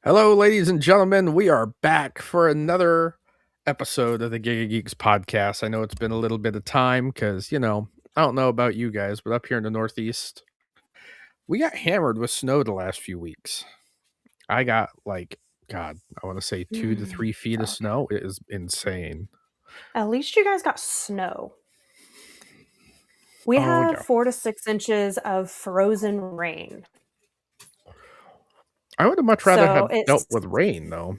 Hello, ladies and gentlemen. We are back for another episode of the Giga Geeks podcast. I know it's been a little bit of time because, I don't know about you guys, but up here in the Northeast, we got hammered with snow the last few weeks. I got God, I want to say 2 to 3 feet of Gosh. snow. It is insane. At least you guys got snow. We Oh, have yeah. 4 to 6 inches of frozen rain. I would have much rather So have dealt with rain, though.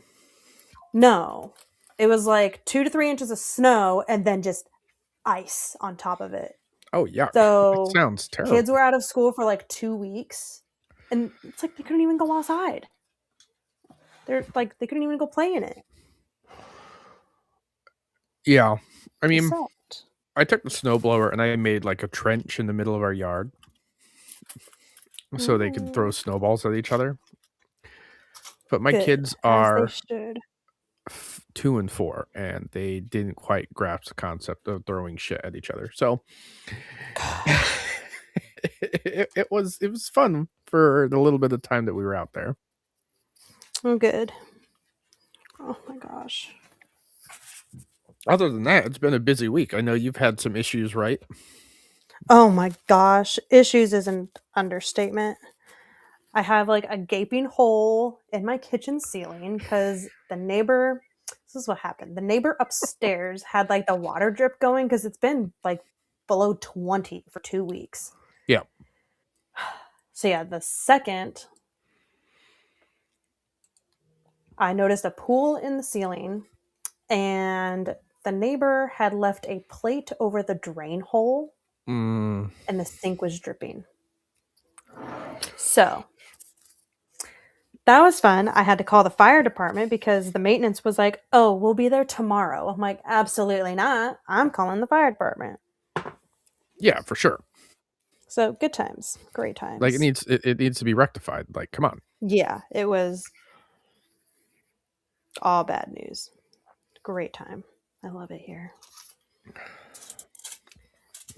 No. It was like 2 to 3 inches of snow and then just ice on top of it. Oh, yuck. That So sounds terrible. kids were out of school for like 2 weeks. And it's like they couldn't even go outside. They couldn't even go play in it. Yeah. I mean, Sucked. I took the snowblower and I made like a trench in the middle of our yard so they could throw snowballs at each other. But my kids are 2 and 4, and they didn't quite grasp the concept of throwing shit at each other. So it was fun for the little bit of time that we were out there. Oh, good. Oh my gosh. Other than that, it's been a busy week. I know you've had some issues, right? Oh my gosh. Issues is an understatement. I have like a gaping hole in my kitchen ceiling because this is what happened. The neighbor upstairs had like the water drip going because it's been like below 20 for 2 weeks. Yeah. So yeah, the second I noticed a pool in the ceiling and the neighbor had left a plate over the drain hole and the sink was dripping. So that was fun. I had to call the fire department because the maintenance was like, "Oh, we'll be there tomorrow." I'm like, "Absolutely not. I'm calling the fire department." Yeah, for sure. So good times. Great times. Like it needs to be rectified. Like, come on. Yeah, it was all bad news. Great time. I love it here.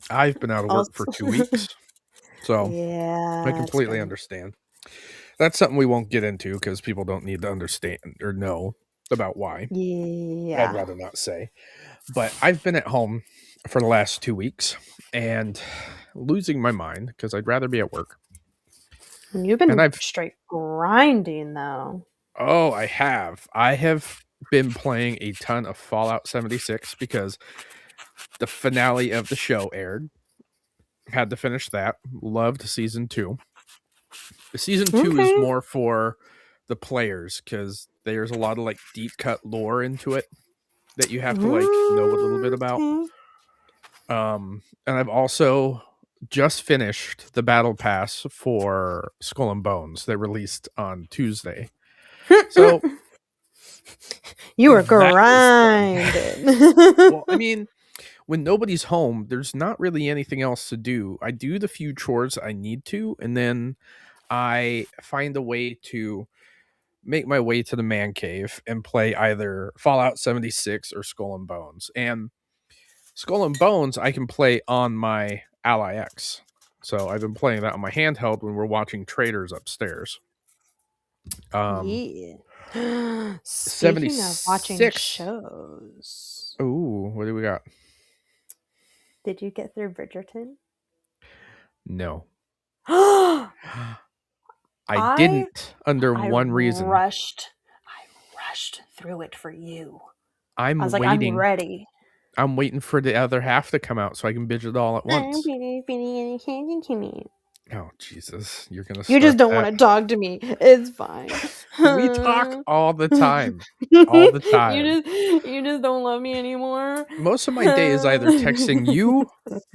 I've been out of work for 2 weeks. So yeah, I completely understand. That's something we won't get into because people don't need to understand or know about why. Yeah. I'd rather not say. But I've been at home for the last 2 weeks and losing my mind because I'd rather be at work. You've been straight grinding, though. Oh, I have. I have been playing a ton of Fallout 76 because the finale of the show aired. Had to finish that. Loved season 2. Season 2 is more for the players because there's a lot of like deep cut lore into it that you have to like know a little bit about. And I've also just finished the battle pass for Skull and Bones that released on Tuesday. So you were grinding. Well, I mean, when nobody's home, there's not really anything else to do. I do the few chores I need to, and then I find a way to make my way to the man cave and play either Fallout 76 or Skull and Bones. And Skull and Bones I can play on my Ally X. So I've been playing that on my handheld when we're watching Traders upstairs. Yeah. Speaking of watching shows. Ooh, what do we got? Did you get through Bridgerton? No. I didn't under one reason. I rushed through it for you. I was like, waiting. I'm ready. I'm waiting for the other half to come out so I can binge it all at once. Oh, Jesus. You're going to You just don't want to talk to me. It's fine. We talk all the time. All the time. You just don't love me anymore. Most of my day is either texting you,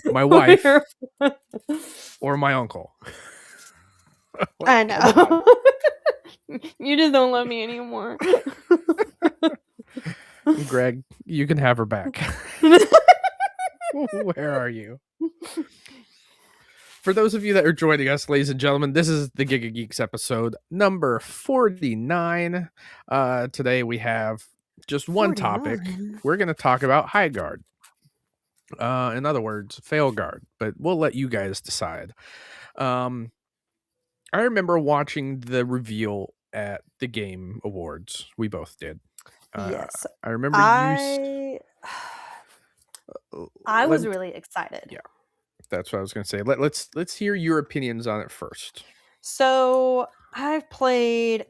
my wife, or my uncle. I know. You just don't love me anymore. Greg, you can have her back. Where are you? For those of you that are joining us, ladies and gentlemen, this is the Giga Geeks episode number 49. Today we have just one 49. Topic. We're going to talk about Highguard. In other words, Failguard, but we'll let you guys decide. I remember watching the reveal at the Game Awards. We both did. Yes. I remember I I let was me, really excited. yeah, that's what I was going to say. Let's hear your opinions on it first. So I've played.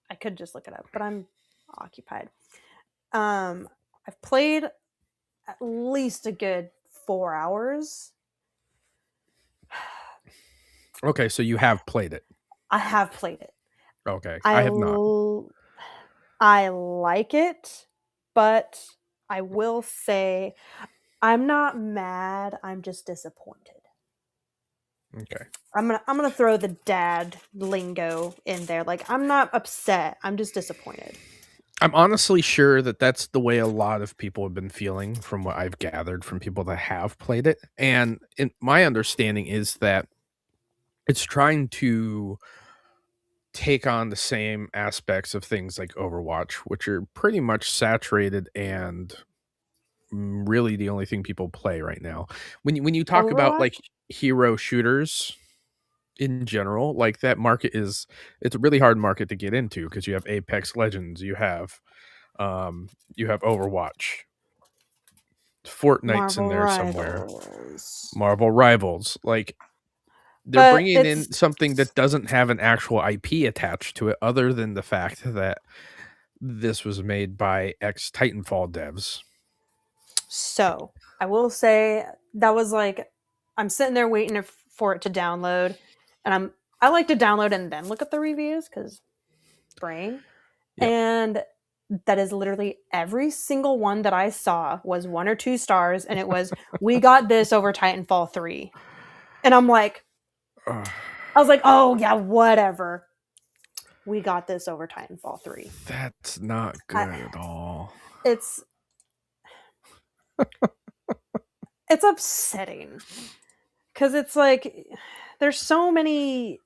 I could just look it up, but I'm occupied. Um, I've played at least a good 4 hours. Okay, so you have played it. I have played it. Okay, I I have not. I like it, but I will say I'm not mad. I'm just disappointed. Okay. I'm gonna throw the dad lingo in there. Like I'm not upset. I'm just disappointed. I'm honestly sure that that's the way a lot of people have been feeling from what I've gathered from people that have played it. And my understanding is that it's trying to take on the same aspects of things like Overwatch, which are pretty much saturated and really the only thing people play right now. When you talk about like Overwatch. hero shooters in general, like that market it's a really hard market to get into because you have Apex Legends, you have Overwatch, Fortnite's in Marvel there somewhere, Rivals. Marvel Rivals. Like they're But bringing it's in something that doesn't have an actual IP attached to it, other than the fact that this was made by ex Titanfall devs. so I will say that was like I'm sitting there waiting for it to download, and I like to download and then look at the reviews because brain. Yep. And that is literally every single one that I saw was 1 or 2 stars, and it was we got this over Titanfall 3. And I was like, oh yeah, whatever. We got this over Titanfall 3. That's not I, good at all. it's it's upsetting because it's like there's so many.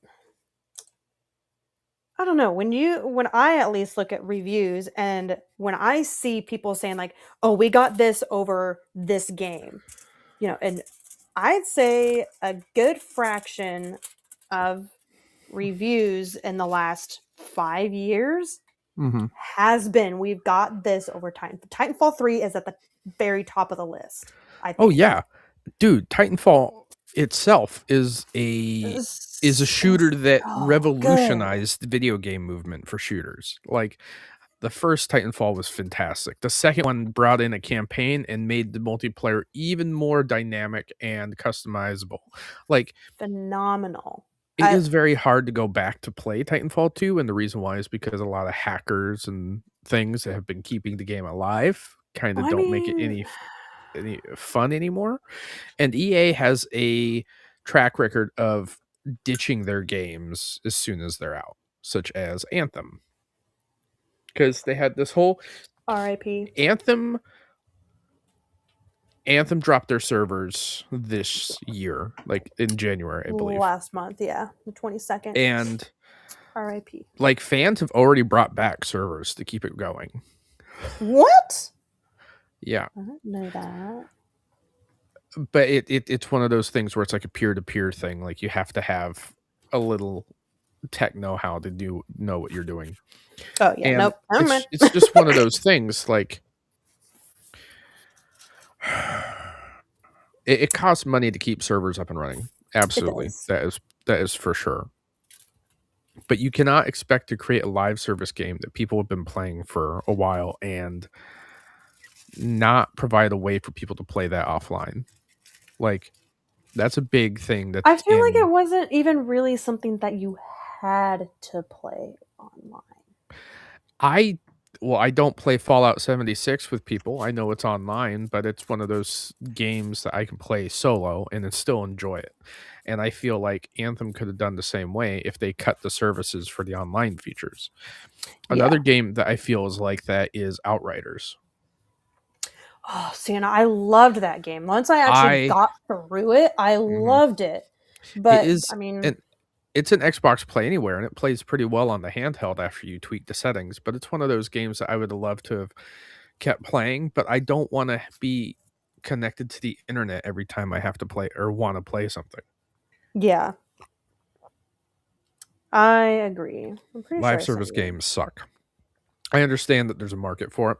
I don't know, when I at least look at reviews and when I see people saying like, "Oh, we got this over this game." And I'd say a good fraction of reviews in the last 5 years Mm-hmm. has been we've got this over Titanfall 3 is at the very top of the list, I Oh think. yeah, dude, Titanfall itself is a It's shooter that so good. revolutionized the video game movement for shooters. Like the first Titanfall was fantastic. The second one brought in a campaign and made the multiplayer even more dynamic and customizable. Like Phenomenal. it I is very hard to go back to play Titanfall 2, and the reason why is because a lot of hackers and things that have been keeping the game alive kind of I don't make it mean, any fun anymore. And EA has a track record of ditching their games as soon as they're out, such as Anthem. Because they had this whole RIP. Anthem Anthem dropped their servers this year, like in January, I believe. Last month, yeah, the 22nd. And RIP. like fans have already brought back servers to keep it going. What? Yeah. I didn't know that. But it's one of those things where it's like a peer-to-peer thing. Like you have to have a little tech know-how to know what you're doing. Oh yeah, And nope. Never mind. it's just one of those things like it costs money to keep servers up and running. It Absolutely. does. That is for sure. But you cannot expect to create a live service game that people have been playing for a while and not provide a way for people to play that offline. Like that's a big thing I that's feel like it in wasn't even really something that you had to play online. I I don't play Fallout 76 with people. I know it's online, but it's one of those games that I can play solo and then still enjoy it. And I feel like Anthem could have done the same way if they cut the services for the online features. Yeah. Another game that I feel is like that is Outriders. Oh, Sienna, I loved that game. Once I actually I got through it, I mhm. loved it. It But is I mean, an it's an Xbox Play Anywhere and it plays pretty well on the handheld after you tweak the settings, but it's one of those games that I would have loved to have kept playing, but I don't want to be connected to the internet every time I have to play or want to play something. yeah. I agree. I'm pretty sure Live I sent service you. games suck. I understand that there's a market for it,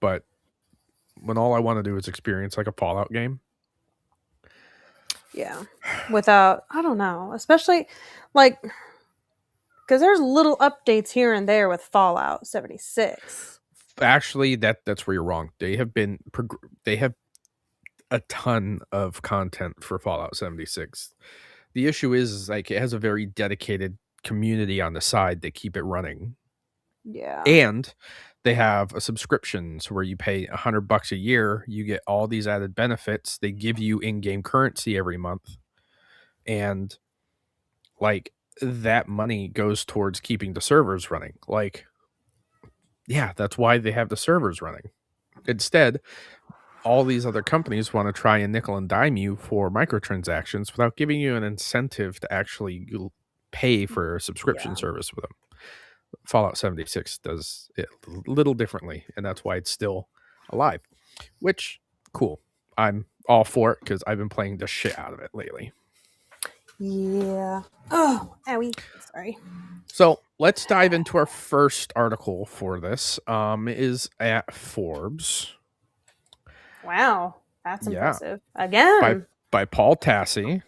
but when all I want to do is experience like a Fallout game, Yeah. Without, I don't know, especially like, because there's little updates here and there with Fallout 76. actually that's where you're wrong. They have a ton of content for Fallout 76. The issue is like it has a very dedicated community on the side that keep it running. Yeah. And they have a subscriptions where you pay $100 a year, you get all these added benefits. They give you in-game currency every month, and like that money goes towards keeping the servers running. Like, yeah, that's why they have the servers running. Instead, all these other companies want to try and nickel and dime you for microtransactions without giving you an incentive to actually pay for a subscription Yeah. service with them. Fallout 76 does it a little differently, and that's why it's still alive. Which, cool. I'm all for it because I've been playing the shit out of it lately. Yeah. Oh, owie. Sorry. So let's dive into our first article for this. Is at Forbes. Wow. That's Yeah, impressive. by Again. by Paul Tassi,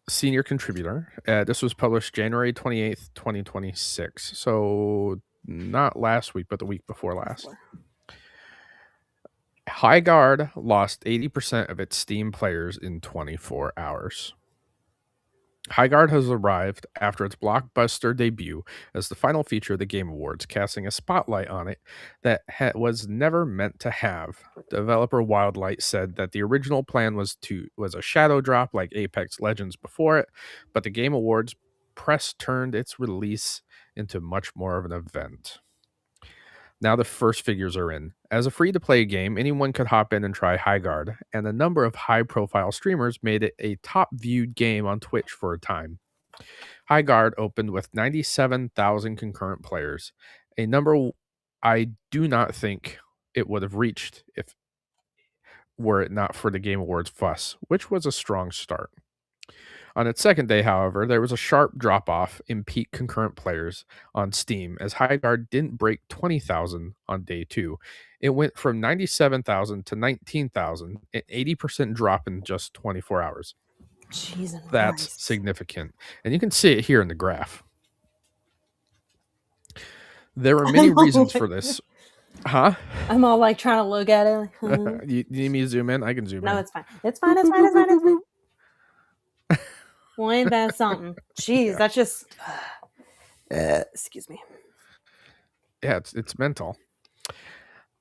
senior contributor. This was published January 28th, 2026. So not last week, but the week before last. Highguard lost 80% of its Steam players in 24 hours. Highguard has arrived after its blockbuster debut as the final feature of the Game Awards, casting a spotlight on it that was never meant to have. Developer Wildlight said that the original plan was a shadow drop like Apex Legends before it, but the Game Awards press turned its release into much more of an event. Now the first figures are in. As a free-to-play game, anyone could hop in and try Highguard, and a number of high-profile streamers made it a top-viewed game on Twitch for a time. Highguard opened with 97,000 concurrent players, a number I do not think it would have reached if were it not for the Game Awards fuss, which was a strong start. On its second day, however, there was a sharp drop off in peak concurrent players on Steam as Highguard didn't break 20,000 on day 2. It went from 97,000 to 19,000, an 80% drop in just 24 hours. Jesus That's Christ. significant. And you can see it here in the graph. There are many reasons for this. Huh? I'm all like trying to look at it. Like, You need me to zoom in? I can zoom in. no, it's fine. It's fine. It's fine. It's fine. It's fine. Well, ain't that something? Jeez, Yeah. that's just. Excuse me. Yeah, it's mental.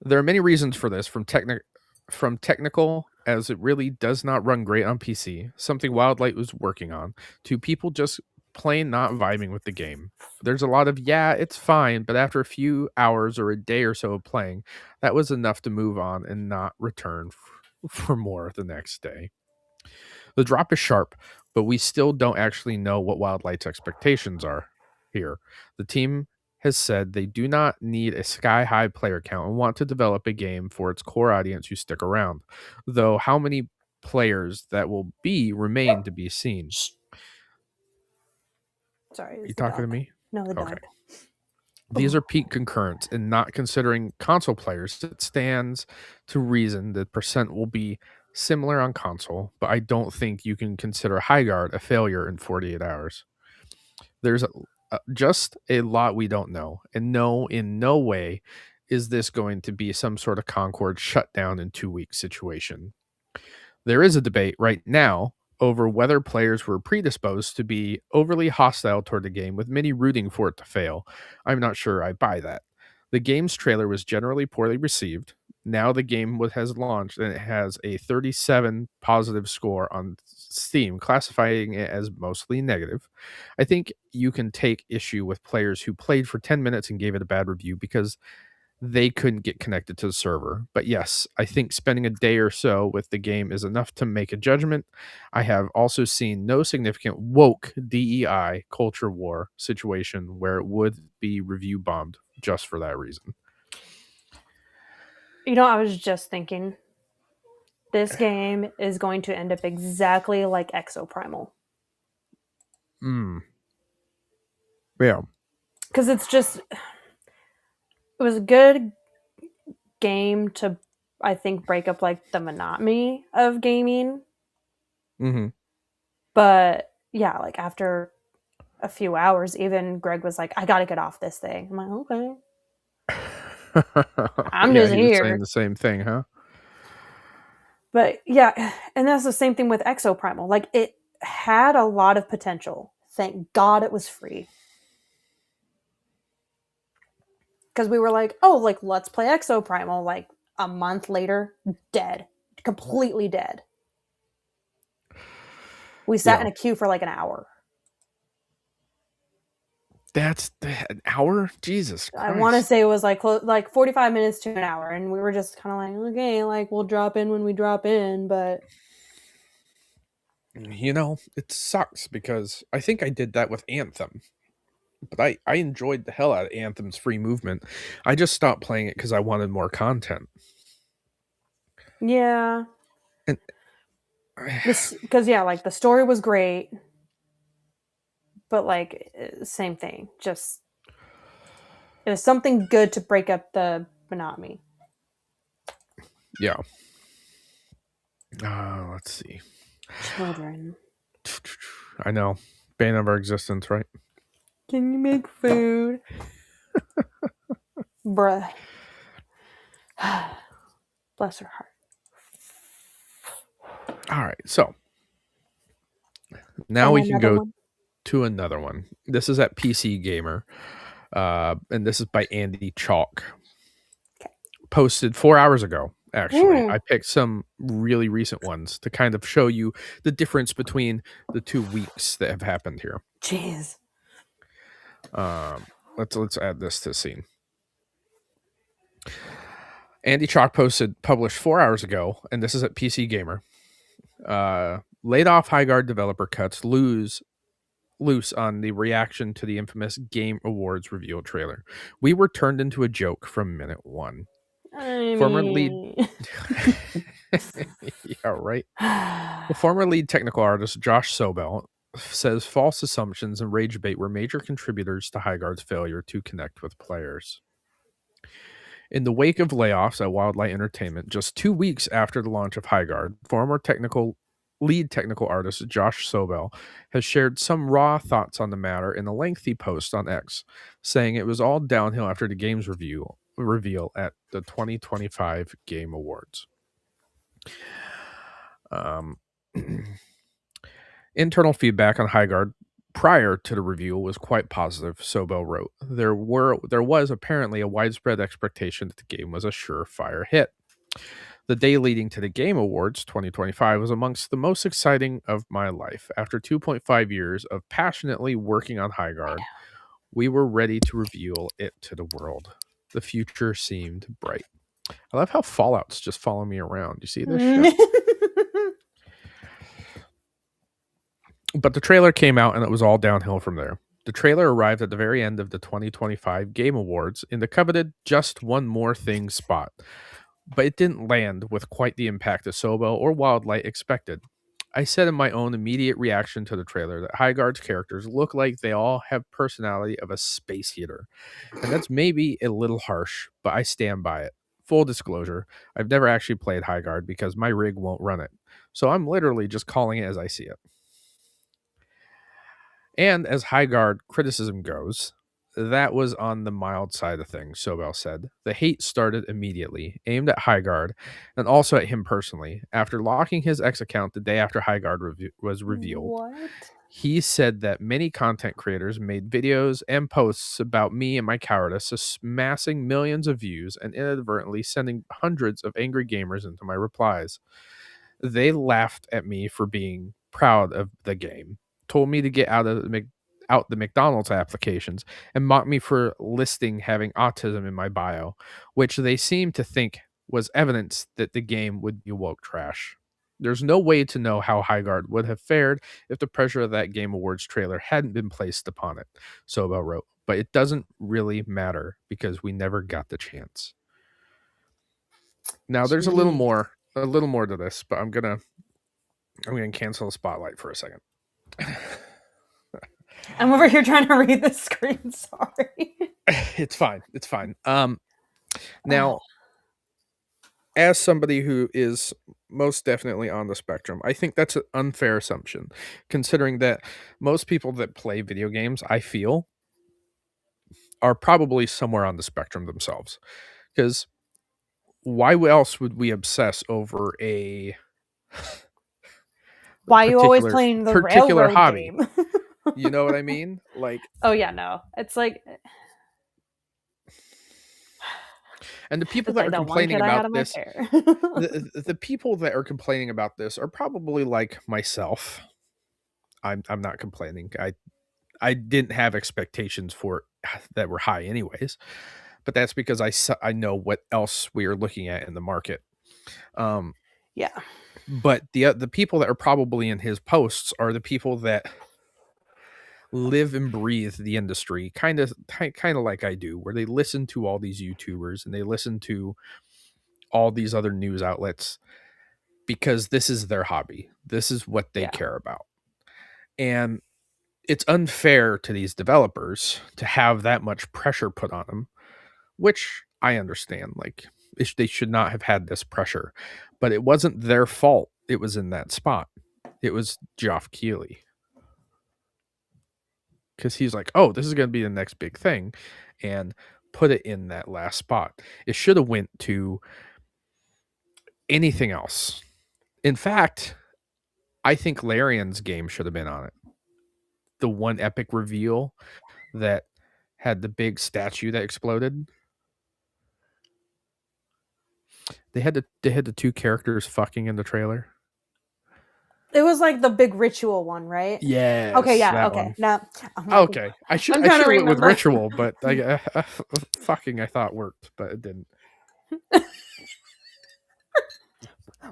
There are many reasons for this, from technical, as it really does not run great on PC, something Wildlight was working on, to people just plain not vibing with the game. There's a lot of, yeah, it's fine, but after a few hours or a day or so of playing, that was enough to move on and not return for more the next day. The drop is sharp, but we still don't actually know what Wildlight's expectations are here. The team has said they do not need a sky high player count and want to develop a game for its core audience who stick around, though how many players that will be remain to be seen. Shh. Sorry, You it's the talking to dog. me? No, the Okay. dog. These are peak concurrents, and not considering console players, it stands to reason that percent will be similar on console, but I don't think you can consider Highguard a failure in 48 hours. There's just a lot we don't know, and no, in no way is this going to be some sort of Concord shutdown in 2 week situation. There is a debate right now over whether players were predisposed to be overly hostile toward the game, with many rooting for it to fail. I'm not sure I buy that. The game's trailer was generally poorly received. Now the game has launched and it has a 37 positive score on Steam, classifying it as mostly negative. I think you can take issue with players who played for 10 minutes and gave it a bad review because they couldn't get connected to the server. But yes, I think spending a day or so with the game is enough to make a judgment. I have also seen no significant woke DEI culture war situation where it would be review bombed just for that reason. You know, I was just thinking this game is going to end up exactly like Exoprimal. Yeah. Because it was a good game to, I think, break up like the monotony of gaming. Mm-hmm. But yeah, like after a few hours, even Greg was like, I got to get off this thing. I'm like, okay, I'm Yeah, just he was saying here. the same thing, huh? But yeah, and that's the same thing with Exoprimal. Like it had a lot of potential. Thank God it was free. Because we were like, oh, like let's play Exoprimal. Like a month later, dead. Completely dead. We sat Yeah. in a queue for like an hour. That's an hour? Jesus I want to Christ. say it was like 45 minutes to an hour, and we were just kind of like, okay, like we'll drop in when we drop in, but It sucks because I think I did that with Anthem, but I enjoyed the hell out of Anthem's free movement. I just stopped playing it because I wanted more content. yeah, And this because yeah, like the story was great, but like same thing, just it was something good to break up the monotony. yeah. Let's see. Children, I know. Bane of our existence, right? can you make food, bruh? Bless her heart. All right. So now And we can another go one. to another one. This is at PC Gamer. And this is by Andy Chalk. Okay. Posted 4 hours ago, actually. Mm. I picked some really recent ones to kind of show you the difference between the 2 weeks that have happened here. Jeez. Let's add this to the scene. Andy Chalk published 4 hours ago, and this is at PC Gamer. Laid off Highguard developer cuts loose on the reaction to the infamous Game Awards reveal trailer. We were turned into a joke from minute one. I Former lead mean, Yeah, right. Well, former lead technical artist Josh Sobel says false assumptions and rage bait were major contributors to Highguard's failure to connect with players. In the wake of layoffs at Wildlight Entertainment, just 2 weeks after the launch of Highguard, former lead technical artist Josh Sobel has shared some raw thoughts on the matter in a lengthy post on X, saying it was all downhill after the game's reveal at the 2025 Game Awards. Um, Internal feedback on Highguard prior to the reveal was quite positive, Sobel wrote. There was apparently a widespread expectation that the game was a surefire hit. The day leading to the Game Awards 2025 was amongst the most exciting of my life. After 2.5 years of passionately working on Highguard, we were ready to reveal it to the world. The future seemed bright. I love how Fallout's just following me around. You see this shit? But the trailer came out and it was all downhill from there. The trailer arrived at the very end of the 2025 Game Awards in the coveted just one more thing spot, but it didn't land with quite the impact that Sobel or Wildlight expected. I said in my own immediate reaction to the trailer that Highguard's characters look like they all have personality of a space heater. And that's maybe a little harsh, but I stand by it. Full disclosure, I've never actually played Highguard because my rig won't run it. So I'm literally just calling it as I see it. And as Highguard criticism goes, that was on the mild side of things, Sobel said. The hate started immediately, aimed at Highguard and also at him personally. After locking his X account the day after Highguard was revealed, What? he said that many content creators made videos and posts about me and my cowardice, amassing millions of views and inadvertently sending hundreds of angry gamers into my replies. They laughed at me for being proud of the game, told me to get out the McDonald's applications, and mocked me for listing having autism in my bio, which they seemed to think was evidence that the game would be woke trash. There's no way to know how Highguard would have fared if the pressure of that Game Awards trailer hadn't been placed upon it, Sobel wrote. But it doesn't really matter because we never got the chance. Now there's Jeez. a little more to this, but I'm gonna cancel the spotlight for a second. I'm over here trying to read the screen. Sorry. It's fine. It's fine. Oh, Now, as somebody who is most definitely on the spectrum, I think that's an unfair assumption, considering that most people that play video games, I feel, are probably somewhere on the spectrum themselves. Because why else would we obsess over a why are you always particular playing the particular railroad hobby? game? You know what I mean? Like, Oh yeah, no. It's like and the people it's that like are that one complaining kid I had about on my this, pair. the people that are complaining about this are probably like myself. I'm not complaining. I didn't have expectations for it that were high anyways, but that's because I know what else we are looking at in the market. Um, Yeah. but the people that are probably in his posts are the people that live and breathe the industry, kind of like I do, where they listen to all these YouTubers and they listen to all these other news outlets because this is their hobby. This is what they Yeah. care about. And it's unfair to these developers to have that much pressure put on them, which I understand. Like, they should not have had this pressure, but it wasn't their fault. It was in that spot. It was Geoff Keighley, because he's like, oh, this is going to be the next big thing, and put it in that last spot. It should have went to anything else. In fact, I think Larian's game should have been on it. The one epic reveal that had the big statue that exploded. They had the two characters fucking in the trailer. It was like the big ritual one, right? Okay, Yes, yeah, that okay. one. Now I'm like, Okay, I should I'm I trying should to have went with remember. ritual, but fucking I thought worked, but it didn't.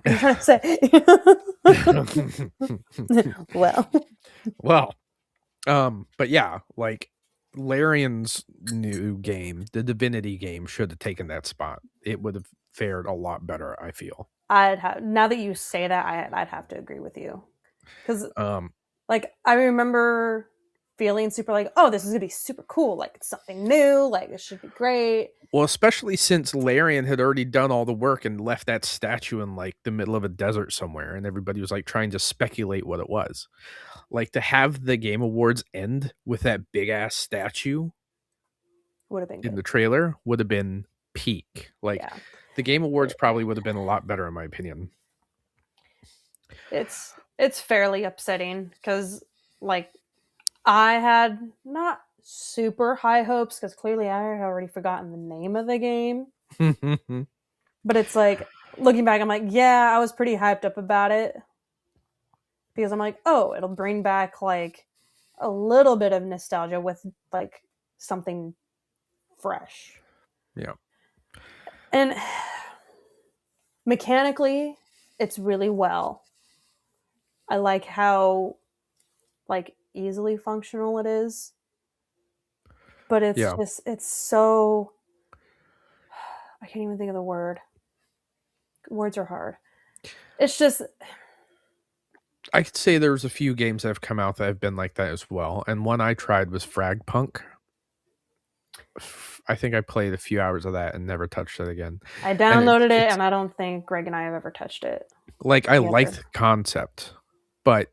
What are you trying to say? Well, Well, but yeah, like Larian's new game, the Divinity game, should have taken that spot. It would have fared a lot better, I feel. I'd have now that you say that, I'd have to agree with you because Um, like I remember feeling super like, oh, this is gonna be super cool. Like it's something new. Like it should be great. well, especially since Larian had already done all the work and left that statue in like the middle of a desert somewhere, and everybody was like trying to speculate what it was. Like, to have the Game Awards end with that big ass statue Would have been in good. the trailer would have been peak. Like, Yeah, the Game Awards probably would have been a lot better in my opinion. it's fairly upsetting because like I had not super high hopes because clearly I had already forgotten the name of the game. But it's like looking back, I'm like, yeah, I was pretty hyped up about it because I'm like, oh, it'll bring back like a little bit of nostalgia with like something fresh. Yeah. And mechanically, it's really well. I like how like easily functional it is. But it's Yeah. just it's so I can't even think of the word. Words are hard. It's just I could say there's a few games that have come out that have been like that as well. And one I tried was Fragpunk. I think I played a few hours of that and never touched it again. I And downloaded it and I don't think Greg and I have ever touched it. like, I Together. liked the concept, but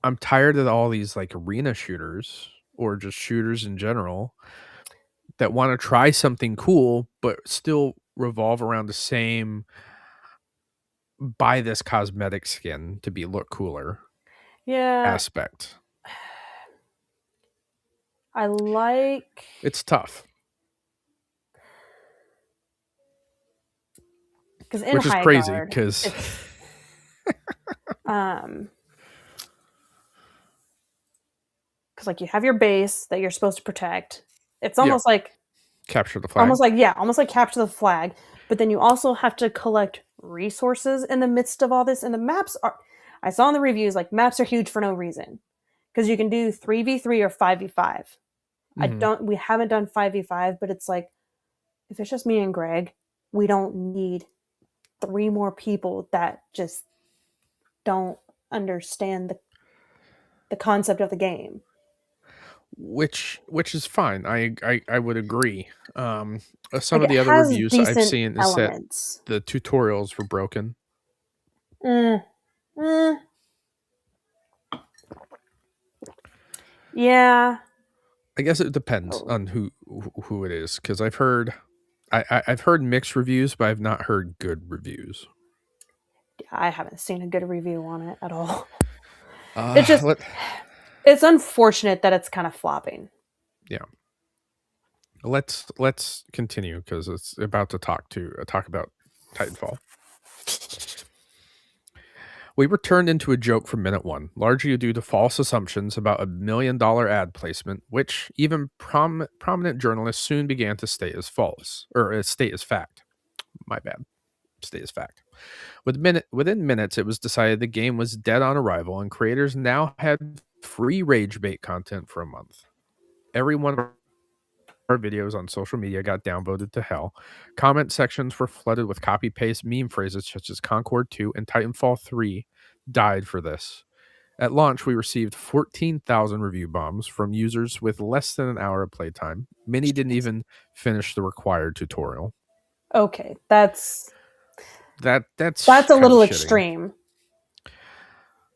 I'm tired of all these like arena shooters or just shooters in general that want to try something cool but still revolve around the same buy this cosmetic skin to be look cooler Yeah, aspect. I like It's tough, because in which is crazy Highguard, because it's um because like you have your base that you're supposed to protect. It's yeah, almost like capture the flag. almost like capture the flag. But then you also have to collect resources in the midst of all this. And the maps are I saw in the reviews like maps are huge for no reason because you can do 3v3 or 5v5. Mhm. We haven't done 5v5, but it's like if it's just me and Greg, we don't need three more people that just don't understand the concept of the game. which is fine. I would agree. Some Like of it the other has reviews I've decent seen is that elements. the tutorials were broken. Mm, mm, yeah. I guess it depends Oh, on who it is, because I've heard mixed reviews, but I've not heard good reviews. I haven't seen a good review on it at all. It's Uh, just, let it's unfortunate that it's kind of flopping. yeah, let's continue because it's about to talk about Titanfall. We were turned into a joke from minute one, largely due to false assumptions about $1 million ad placement, which even prominent journalists soon began to state as false, or state as fact. My bad. State as fact. Within minutes, it was decided the game was dead on arrival, and creators now had free rage bait content for a month. Every one of our videos on social media got downvoted to hell. Comment sections were flooded with copy paste meme phrases such as Concord 2 and Titanfall 3 died for this. At launch, we received 14,000 review bombs from users with less than an hour of playtime. Many didn't even finish the required tutorial. Okay, that's That's a kind of little shitty. extreme.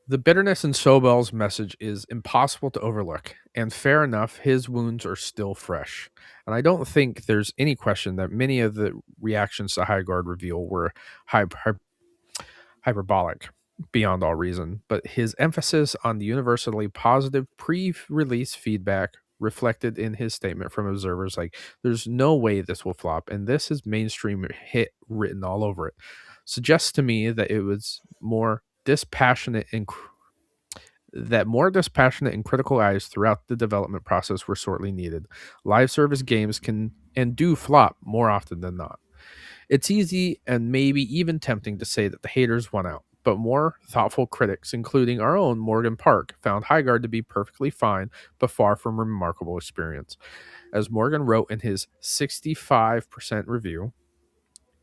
The bitterness in Sobel's message is impossible to overlook, and fair enough, his wounds are still fresh. And I don't think there's any question that many of the reactions to Highguard reveal were hyperbolic beyond all reason, but his emphasis on the universally positive pre-release feedback reflected in his statement from observers like there's no way this will flop and this is mainstream hit written all over it suggests to me that it was more dispassionate and more dispassionate and critical eyes throughout the development process were sorely needed. Live service games can and do flop more often than not. It's easy and maybe even tempting to say that the haters won out, but more thoughtful critics, including our own Morgan Park, found Highguard to be perfectly fine but far from a remarkable experience. As Morgan wrote in his 65% review,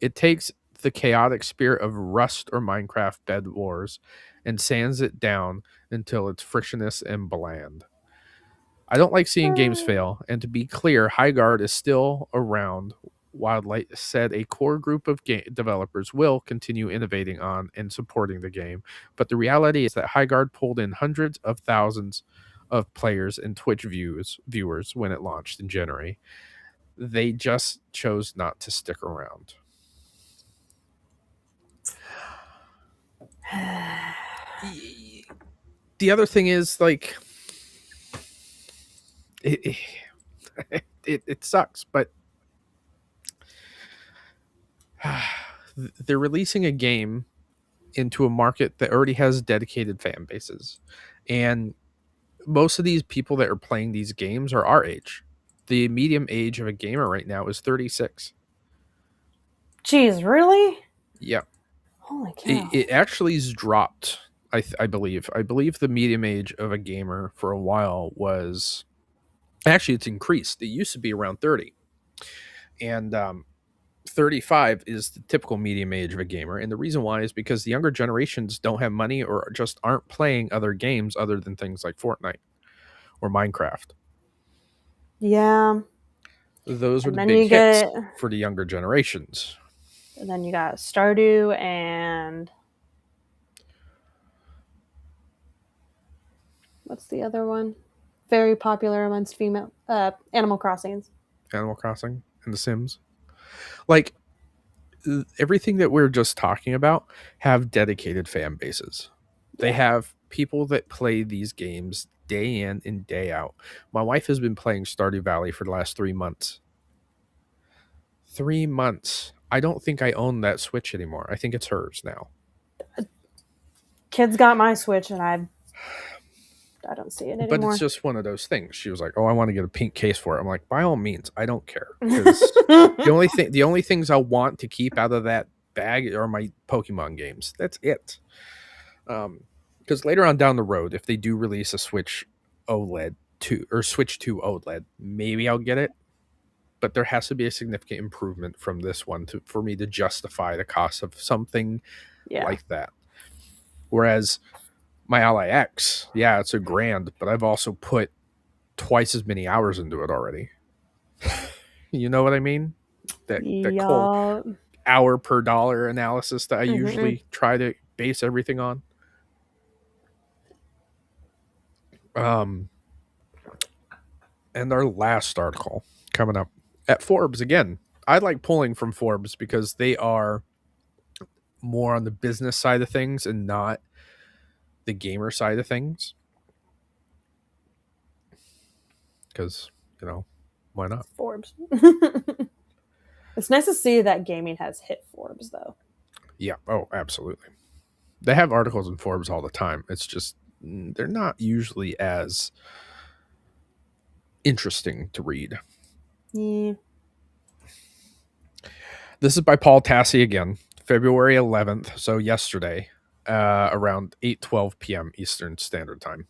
it takes the chaotic spirit of Rust or Minecraft Bed Wars and sands it down until it's frictionless and bland. I don't like seeing games fail, and to be clear, Highguard is still around. Wildlight said a core group of developers will continue innovating on and supporting the game, but the reality is that Highguard pulled in hundreds of thousands of players and Twitch viewers when it launched in January. They just chose not to stick around. The other thing is like it it sucks, but they're releasing a game into a market that already has dedicated fan bases. And most of these people that are playing these games are our age. The medium age of a gamer right now is 36. Jeez, really? Yeah. Holy It, cow. it actually has dropped, I believe. I believe the medium age of a gamer for a while was actually it's increased. It used to be around 30. And 35 is the typical medium age of a gamer. And the reason why is because the younger generations don't have money or just aren't playing other games other than things like Fortnite or Minecraft. Yeah. Those were And the then big you hits get for the younger generations. and then you got Stardew and what's the other one? Very popular amongst female Animal Crossings. Animal Crossing and The Sims. Like everything that we're just talking about have dedicated fan bases. They Yeah. have people that play these games day in and day out. My wife has been playing Stardew Valley for the last 3 months. 3 months. I don't think I own that Switch anymore. I think it's hers now. Kids got my Switch and I don't see it But it's anymore. just one of those things. She was like, "Oh, I want to get a pink case for it." I'm like, "By all means, I don't care." Because the only things I want to keep out of that bag are my Pokemon games. That's it. Because later on down the road, if they do release a Switch OLED to or Switch to OLED, maybe I'll get it. But there has to be a significant improvement from this one for me to justify the cost of something Yeah. like that. Whereas my Ally X, yeah, it's $1,000, but I've also put twice as many hours into it already. You know what I mean? That whole Yeah. hour per dollar analysis that I Mhm. usually try to base everything on. Um, and our last article coming up at Forbes again. I like pulling from Forbes because they are more on the business side of things and not the gamer side of things. Because, why not? Forbes. It's nice to see that gaming has hit Forbes, though. Yeah. Oh, absolutely. They have articles in Forbes all the time. It's just they're not usually as interesting to read. Yeah. This is by Paul Tassi again, February 11th, so yesterday, around 8:12 p.m. Eastern Standard Time.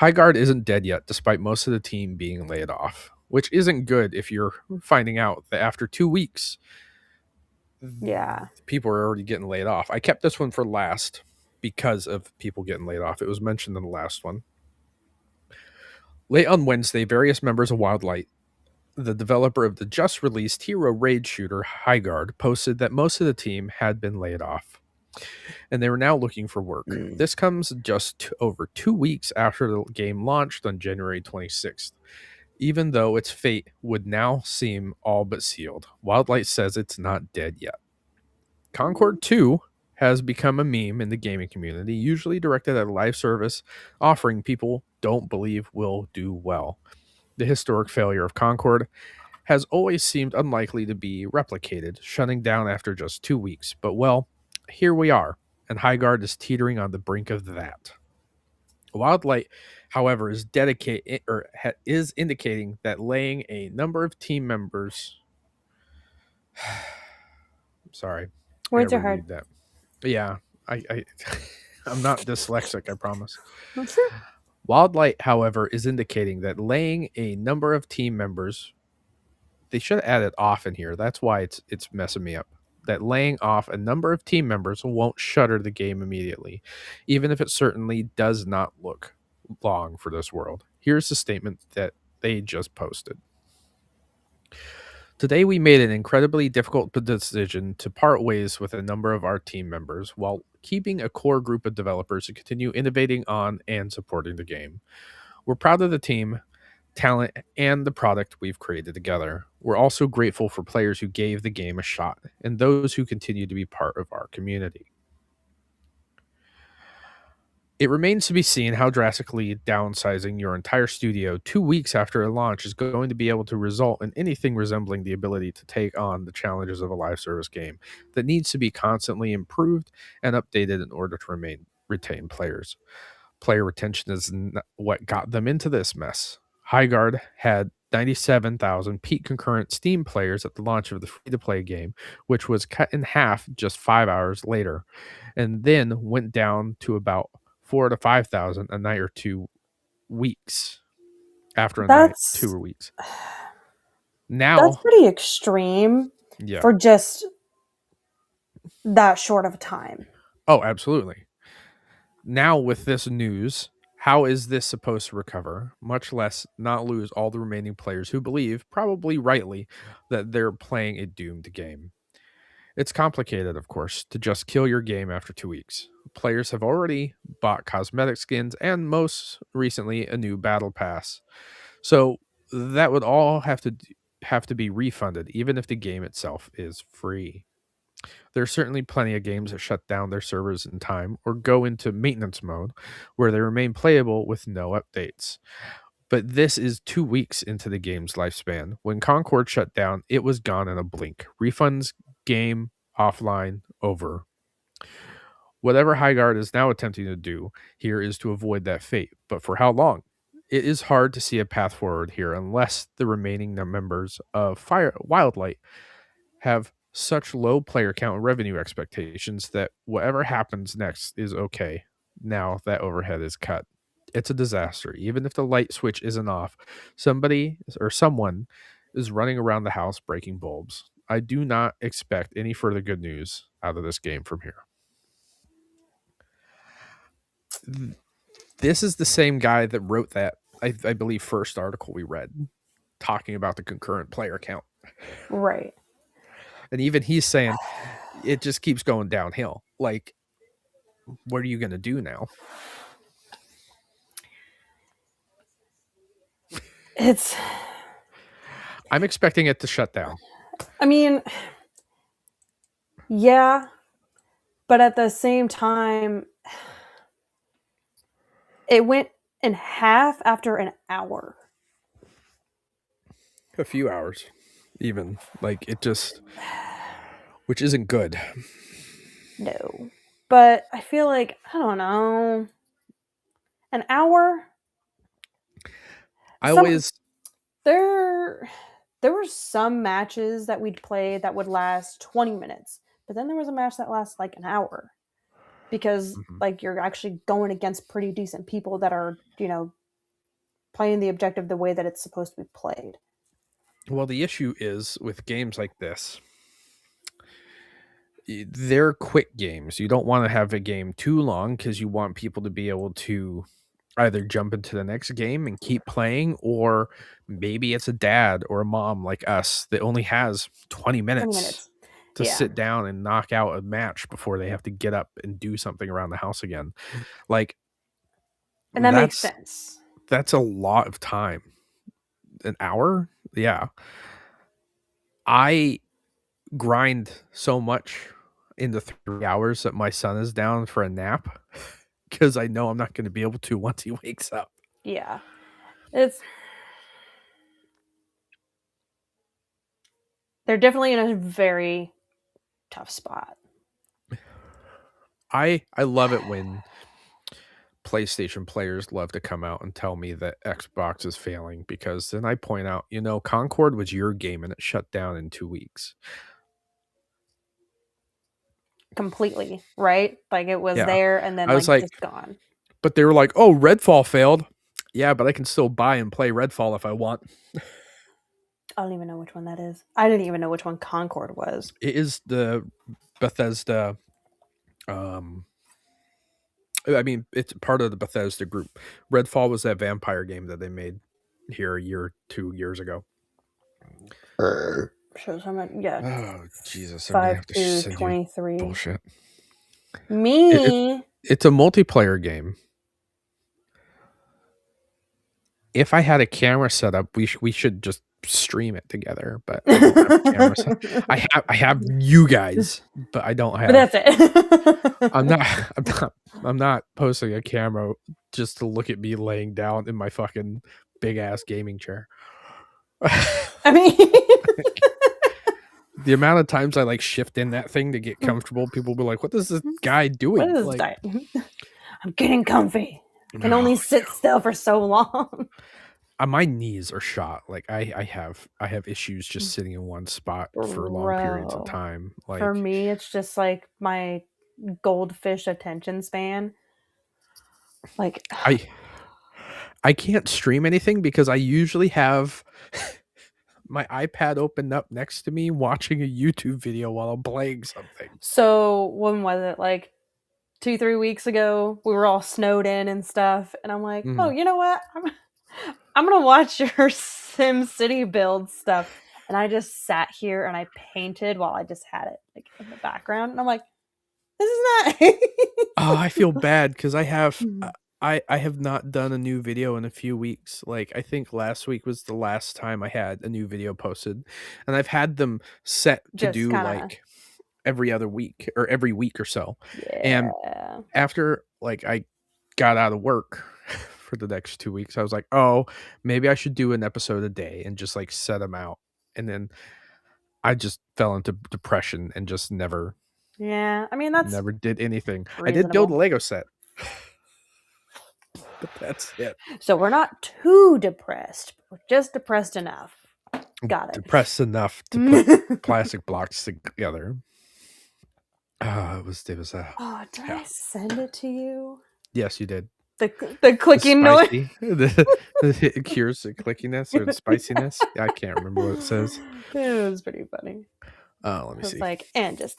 Highguard isn't dead yet, despite most of the team being laid off, which isn't good if you're finding out that after 2 weeks, Yeah. people are already getting laid off. I kept this one for last because of people getting laid off. It was mentioned in the last one. Late on Wednesday, various members of Wildlight, the developer of the just released hero raid shooter Highguard, posted that most of the team had been laid off and they were now looking for work. Mm. This comes just over 2 weeks after the game launched on January 26th. Even though its fate would now seem all but sealed, Wildlight says it's not dead yet. Concord 2 has become a meme in the gaming community, usually directed at a live service offering people don't believe will do well. The historic failure of Concord has always seemed unlikely to be replicated, shutting down after just 2 weeks. But well, here we are, and Highguard is teetering on the brink of that. Wildlight, however, is indicating that laying a number of team members. Sorry, I gotta Words are hard. reread that. Yeah, I I'm not dyslexic, I promise. Wildlight, however, is indicating that laying a number of team members, they should have added off in here. That's why it's messing me up. That laying off a number of team members won't shutter the game immediately, even if it certainly does not look long for this world. Here's the statement that they just posted. Today, we made an incredibly difficult decision to part ways with a number of our team members while keeping a core group of developers to continue innovating on and supporting the game. We're proud of the team, talent, and the product we've created together. We're also grateful for players who gave the game a shot and those who continue to be part of our community. It remains to be seen how drastically downsizing your entire studio 2 weeks after a launch is going to be able to result in anything resembling the ability to take on the challenges of a live service game that needs to be constantly improved and updated in order to retain players. Player retention is what got them into this mess. Highguard had 97,000 peak concurrent Steam players at the launch of the free to play game, which was cut in half just 5 hours later, and then went down to about 4 to 5,000 a night or 2 weeks after a night, That's 2 weeks. that's Now, pretty extreme yeah. for just that short of a time. Oh, absolutely. Now, with this news, how is this supposed to recover, much less not lose all the remaining players who believe, probably rightly, that they're playing a doomed game? It's complicated, of course, to just kill your game after 2 weeks. Players have already bought cosmetic skins and most recently a new battle pass. So that would all have to be refunded even if the game itself is free. There's certainly plenty of games that shut down their servers in time or go into maintenance mode where they remain playable with no updates. But this is 2 weeks into the game's lifespan. When Concord shut down, it was gone in a blink. Refunds, game, offline, over. Whatever Highguard is now attempting to do here is to avoid that fate. But for how long? It is hard to see a path forward here unless the remaining members of Wildlight have such low player count and revenue expectations that whatever happens next is okay now that overhead is cut. It's a disaster. Even if the light switch isn't off, somebody or someone is running around the house breaking bulbs. I do not expect any further good news out of this game from here. This is the same guy that wrote that I believe, first article we read talking about the concurrent player count. Right. And even he's saying it just keeps going downhill. Like, what are you going to do now? I'm expecting it to shut down. I mean, yeah, but at the same time, it went in half after an hour. A few hours, even. Like, it just, which isn't good. No. But I feel like, I don't know, an hour? There were some matches that we'd play that would last 20 minutes, but then there was a match that lasts like an hour because like you're actually going against pretty decent people that are, playing the objective the way that it's supposed to be played. Well, the issue is with games like this, they're quick games. You don't want to have a game too long because you want people to be able to either jump into the next game and keep playing, or maybe it's a dad or a mom like us that only has 20 minutes to sit down and knock out a match before they have to get up and do something around the house again. Like, and that makes sense. That's a lot of time. An hour? Yeah. I grind so much in the 3 hours that my son is down for a nap because I know I'm not going to be able to once he wakes up. Yeah. They're definitely in a very tough spot. I love it when PlayStation players love to come out and tell me that Xbox is failing, because then I point out, Concord was your game and it shut down in 2 weeks. Completely, right? Like it was there and then just gone. But they were like, oh, Redfall failed. Yeah, but I can still buy and play Redfall if I want. I don't even know which one that is. I didn't even know which one Concord was. It is the Bethesda. I mean, it's part of the Bethesda group. Redfall was that vampire game that they made here 2 years ago. So someone, yeah. Oh Jesus! 5/2/23. Bullshit. Me. It's a multiplayer game. If I had a camera set up, we should just stream it together. But I don't have a camera set. I have you guys, but I don't have. But that's it. I'm not posting a camera just to look at me laying down in my fucking big ass gaming chair. I mean, the amount of times I shift in that thing to get comfortable, people will be like, "What is this guy doing?" What is this I'm getting comfy. I can only sit still for so long. My knees are shot. I have issues just sitting in one spot for long periods of time. For me, it's just my goldfish attention span. I can't stream anything because I usually have my iPad opened up next to me watching a YouTube video while I'm playing something. So when was it? 2-3 weeks ago, we were all snowed in and stuff, and I'm like, oh, you know what? I'm gonna watch your SimCity build stuff. And I just sat here and I painted while I just had it in the background, and I'm like, this is nice. Oh, I feel bad because I have not done a new video in a few weeks. I think last week was the last time I had a new video posted, and I've had them set to just do every other week or every week or so. Yeah. And after I got out of work for the next 2 weeks, I was like, oh, maybe I should do an episode a day and just set them out. And then I just fell into depression and just never. Yeah, I mean, that's never did anything. reasonable. I did build a Lego set, but that's it. So we're not too depressed. We're just depressed enough. Got it. Depressed enough to put plastic blocks together. It was oh, did I send it to you? Yes, you did. The clicking noise. It cures the clickiness or the spiciness. I can't remember what it says. It was pretty funny. Let me see. And just.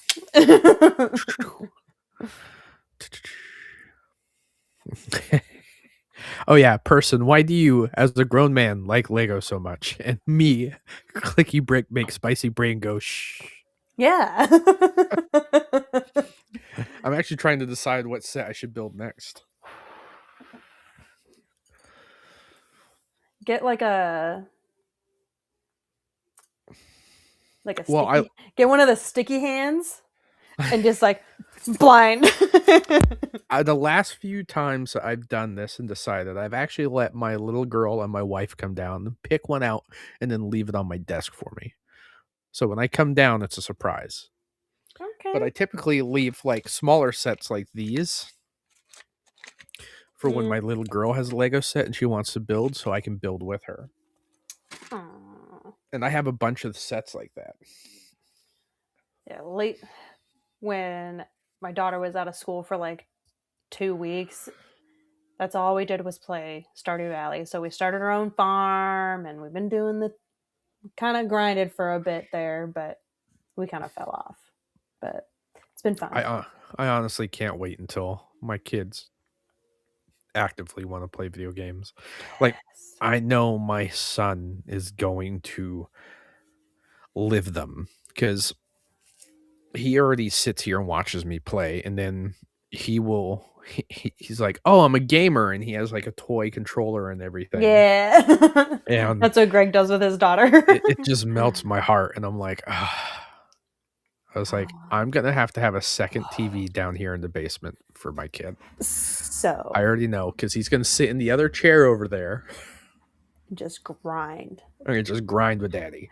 Oh yeah, person, why do you, as a grown man, like Lego so much? And me, clicky brick, make spicy brain go shh. Yeah. I'm actually trying to decide what set I should build next. Get like a Well, sticky. Get one of the sticky hands and just like blind. The last few times I've done this and decided, I've actually let my little girl and my wife come down and pick one out and then leave it on my desk for me. So when I come down, it's a surprise. But Okay. I typically leave like smaller sets like these for when my little girl has a Lego set and she wants to build, so I can build with her. Aw. And I have a bunch of sets like that. Yeah, late when my daughter was out of school for like 2 weeks, that's all we did was play Stardew Valley. So we started our own farm and we've been doing the kind of grinded for a bit there, but we kind of fell off. But it's been fun. I honestly can't wait until my kids actively want to play video games. Like, I know my son is going to live them because he already sits here and watches me play, and then he's like, oh, I'm a gamer, and he has like a toy controller and everything. Yeah. And that's what Greg does with his daughter. it just melts my heart, and I'm like, ah. I was like, I'm gonna have to have a second TV down here in the basement for my kid. So I already know, because he's gonna sit in the other chair over there, just grind. and just grind with daddy.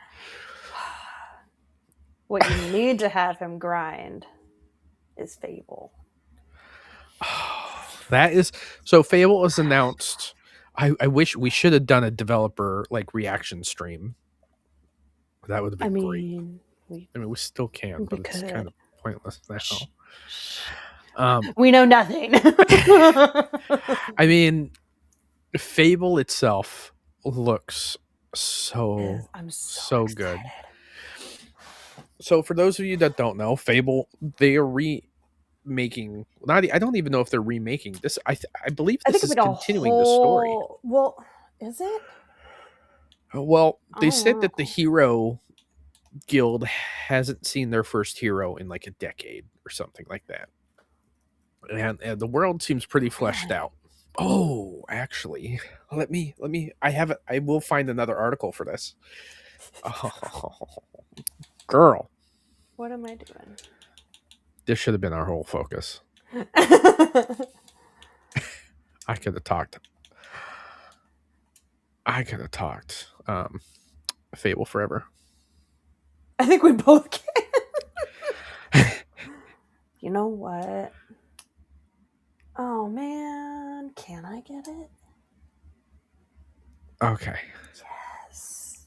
What you need to have him grind is Fable. That is so. Fable is announced. I wish we should have done a developer like reaction stream. That would have been great. We still can, but it's kind of pointless now. We know nothing. I mean, Fable itself looks so good. So for those of you that don't know, Fable, they are remaking. I don't even know if they're remaking this. I believe this is continuing the story. Well, is it? Well, they said that the hero guild hasn't seen their first hero in like a decade or something like that, and the world seems pretty fleshed out. Oh, actually, let me. I will find another article for this. Oh, girl, what am I doing? This should have been our whole focus. I could have talked. Fable forever. I think we both can. You know what? Oh man, can I get it? Okay. Yes.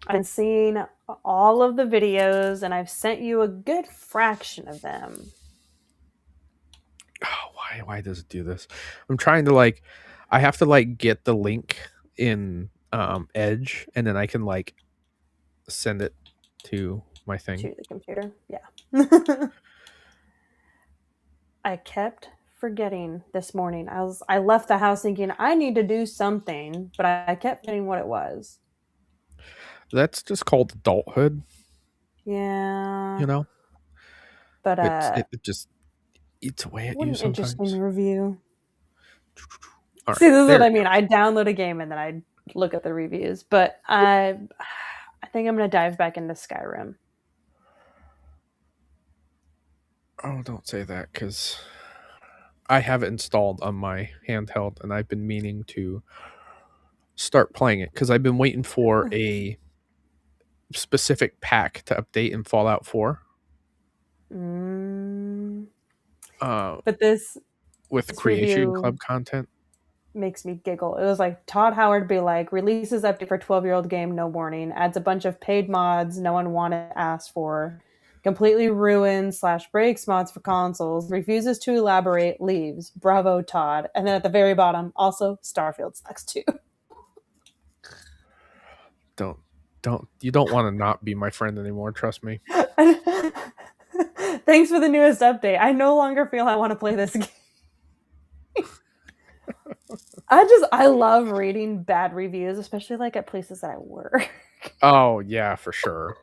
I've been seeing all of the videos and I've sent you a good fraction of them. Oh, why does it do this? I'm trying to I have to get the link in Edge, and then I can send it to my thing. To the computer. Yeah. I kept forgetting this morning. I left the house thinking I need to do something, but I kept forgetting what it was. That's just called adulthood. Yeah. You know? But it just eats away at you sometimes. Interesting review. Right, see, this is what I mean. I download a game and then I look at the reviews. But I think I'm going to dive back into Skyrim. Oh, don't say that, because I have it installed on my handheld and I've been meaning to start playing it because I've been waiting for a specific pack to update in Fallout 4. But this with Creation Club content makes me giggle. It was like Todd Howard be like, releases update for 12-year-old game, no warning, adds a bunch of paid mods no one wanted to ask for, completely ruins / breaks mods for consoles, refuses to elaborate, leaves. Bravo, Todd. And then at the very bottom, also Starfield sucks too. You don't want to not be my friend anymore, trust me. Thanks for the newest update. I no longer feel I want to play this game. I love reading bad reviews, especially like at places that I work. Oh yeah, for sure.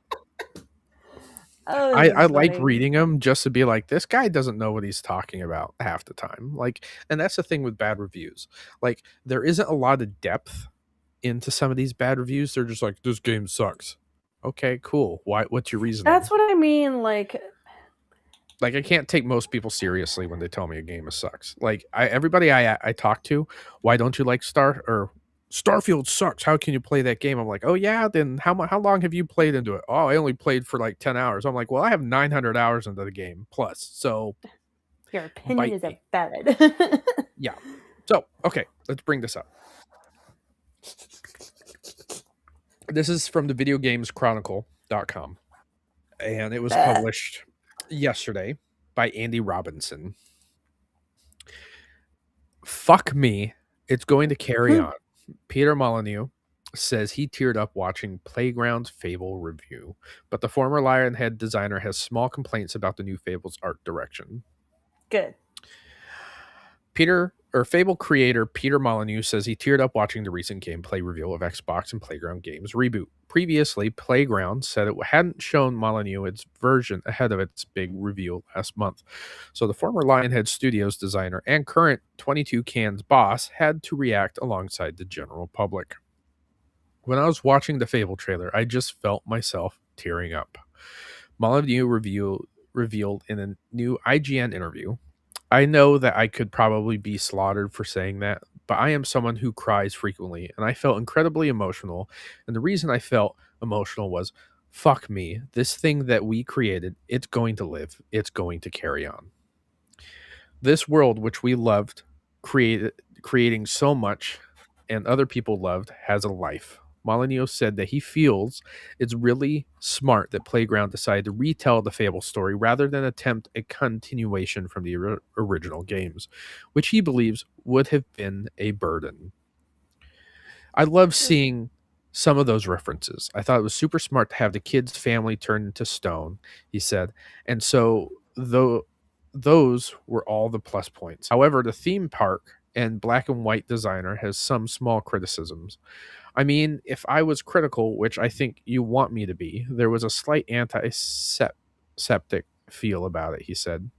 Oh, I, this I is like funny. reading them just to be like, this guy doesn't know what he's talking about half the time. Like, and that's the thing with bad reviews. Like, there isn't a lot of depth into some of these bad reviews. They're just like, this game sucks. Okay, cool. Why? What's your reasoning? That's what I mean. Like, Like, I can't take most people seriously when they tell me a game sucks. Like, everybody I talk to, why don't you like Starfield sucks? How can you play that game? I'm like, oh yeah, then how long have you played into it? Oh, I only played for like 10 hours. I'm like, well, I have 900 hours into the game plus, so your opinion bite is me. valid. Yeah. So okay, let's bring this up. This is from the videogameschronicle.com, and it was published yesterday by Andy Robinson. Fuck me. It's going to carry on. Peter Molyneux says he teared up watching Playground's Fable review, but the former Lionhead designer has small complaints about the new Fable's art direction. Good. Fable creator Peter Molyneux says he teared up watching the recent gameplay reveal of Xbox and Playground Games reboot. Previously, Playground said it hadn't shown Molyneux its version ahead of its big reveal last month. So the former Lionhead Studios designer and current 22 Cans boss had to react alongside the general public. When I was watching the Fable trailer, I just felt myself tearing up. Molyneux revealed in a new IGN interview, I know that I could probably be slaughtered for saying that, but I am someone who cries frequently, and I felt incredibly emotional. And the reason I felt emotional was, fuck me, this thing that we created, it's going to live, it's going to carry on. This world, which we loved, creating so much, and other people loved, has a life. Molyneux said that he feels it's really smart that Playground decided to retell the Fable story rather than attempt a continuation from the original games, which he believes would have been a burden. I love seeing some of those references. I thought it was super smart to have the kid's family turned into stone, he said. And so, though those were all the plus points. However, the theme park and black and white designer has some small criticisms. I mean, if I was critical, which I think you want me to be, there was a slight antiseptic feel about it, he said.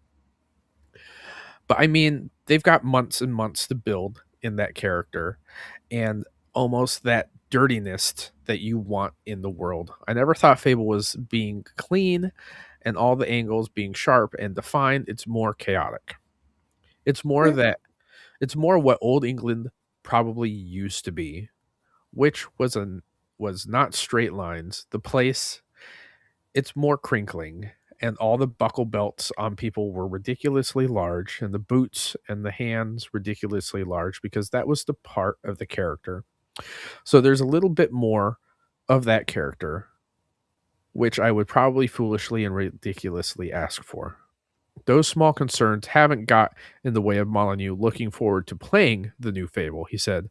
But I mean, they've got months and months to build in that character and almost that dirtiness that you want in the world. I never thought Fable was being clean and all the angles being sharp and defined. It's more chaotic. It's more that it's more what old England probably used to be, which was not straight lines. The place, it's more crinkling, and all the buckle belts on people were ridiculously large, and the boots and the hands ridiculously large because that was the part of the character. So there's a little bit more of that character, which I would probably foolishly and ridiculously ask for. Those small concerns haven't got in the way of Molyneux looking forward to playing the new Fable, he said.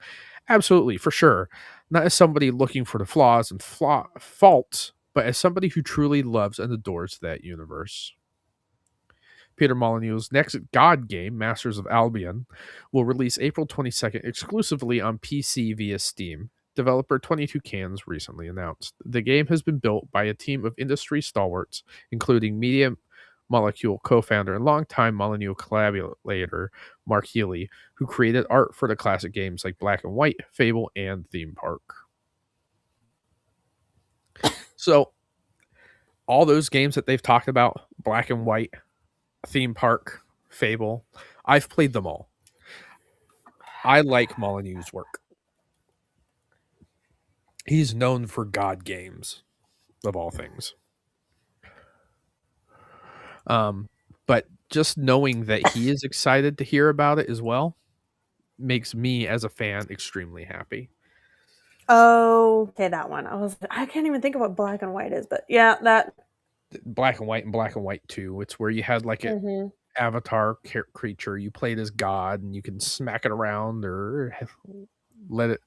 Absolutely, for sure. Not as somebody looking for the flaws and faults, but as somebody who truly loves and adores that universe. Peter Molyneux's next God game, Masters of Albion, will release April 22nd exclusively on PC via Steam. Developer 22 Cans recently announced. The game has been built by a team of industry stalwarts, including Media Molecule co-founder and longtime Molyneux collaborator Mark Healy, who created art for the classic games like Black and White, Fable, and Theme Park. So, all those games that they've talked about, Black and White, Theme Park, Fable, I've played them all. I like Molyneux's work. He's known for God games, of all things. But just knowing that he is excited to hear about it as well makes me, as a fan, extremely happy. Oh, okay, that one. I can't even think of what black and white is, but yeah, that. Black and White and Black and White 2. It's where you had like an avatar creature. You played as God and you can smack it around or let it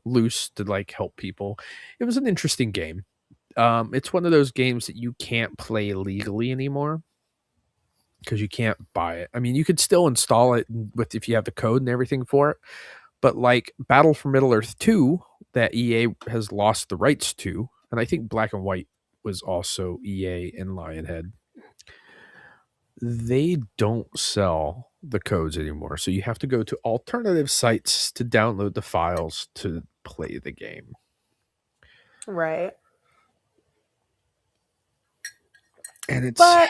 loose to like help people. It was an interesting game. It's one of those games that you can't play legally anymore because you can't buy it. I mean, you could still install it with if you have the code and everything for it, But like Battle for Middle Earth 2, that EA has lost the rights to, and I think Black and White was also EA and Lionhead. They don't sell the codes anymore. So you have to go to alternative sites to download the files to play the game. Right. And it's But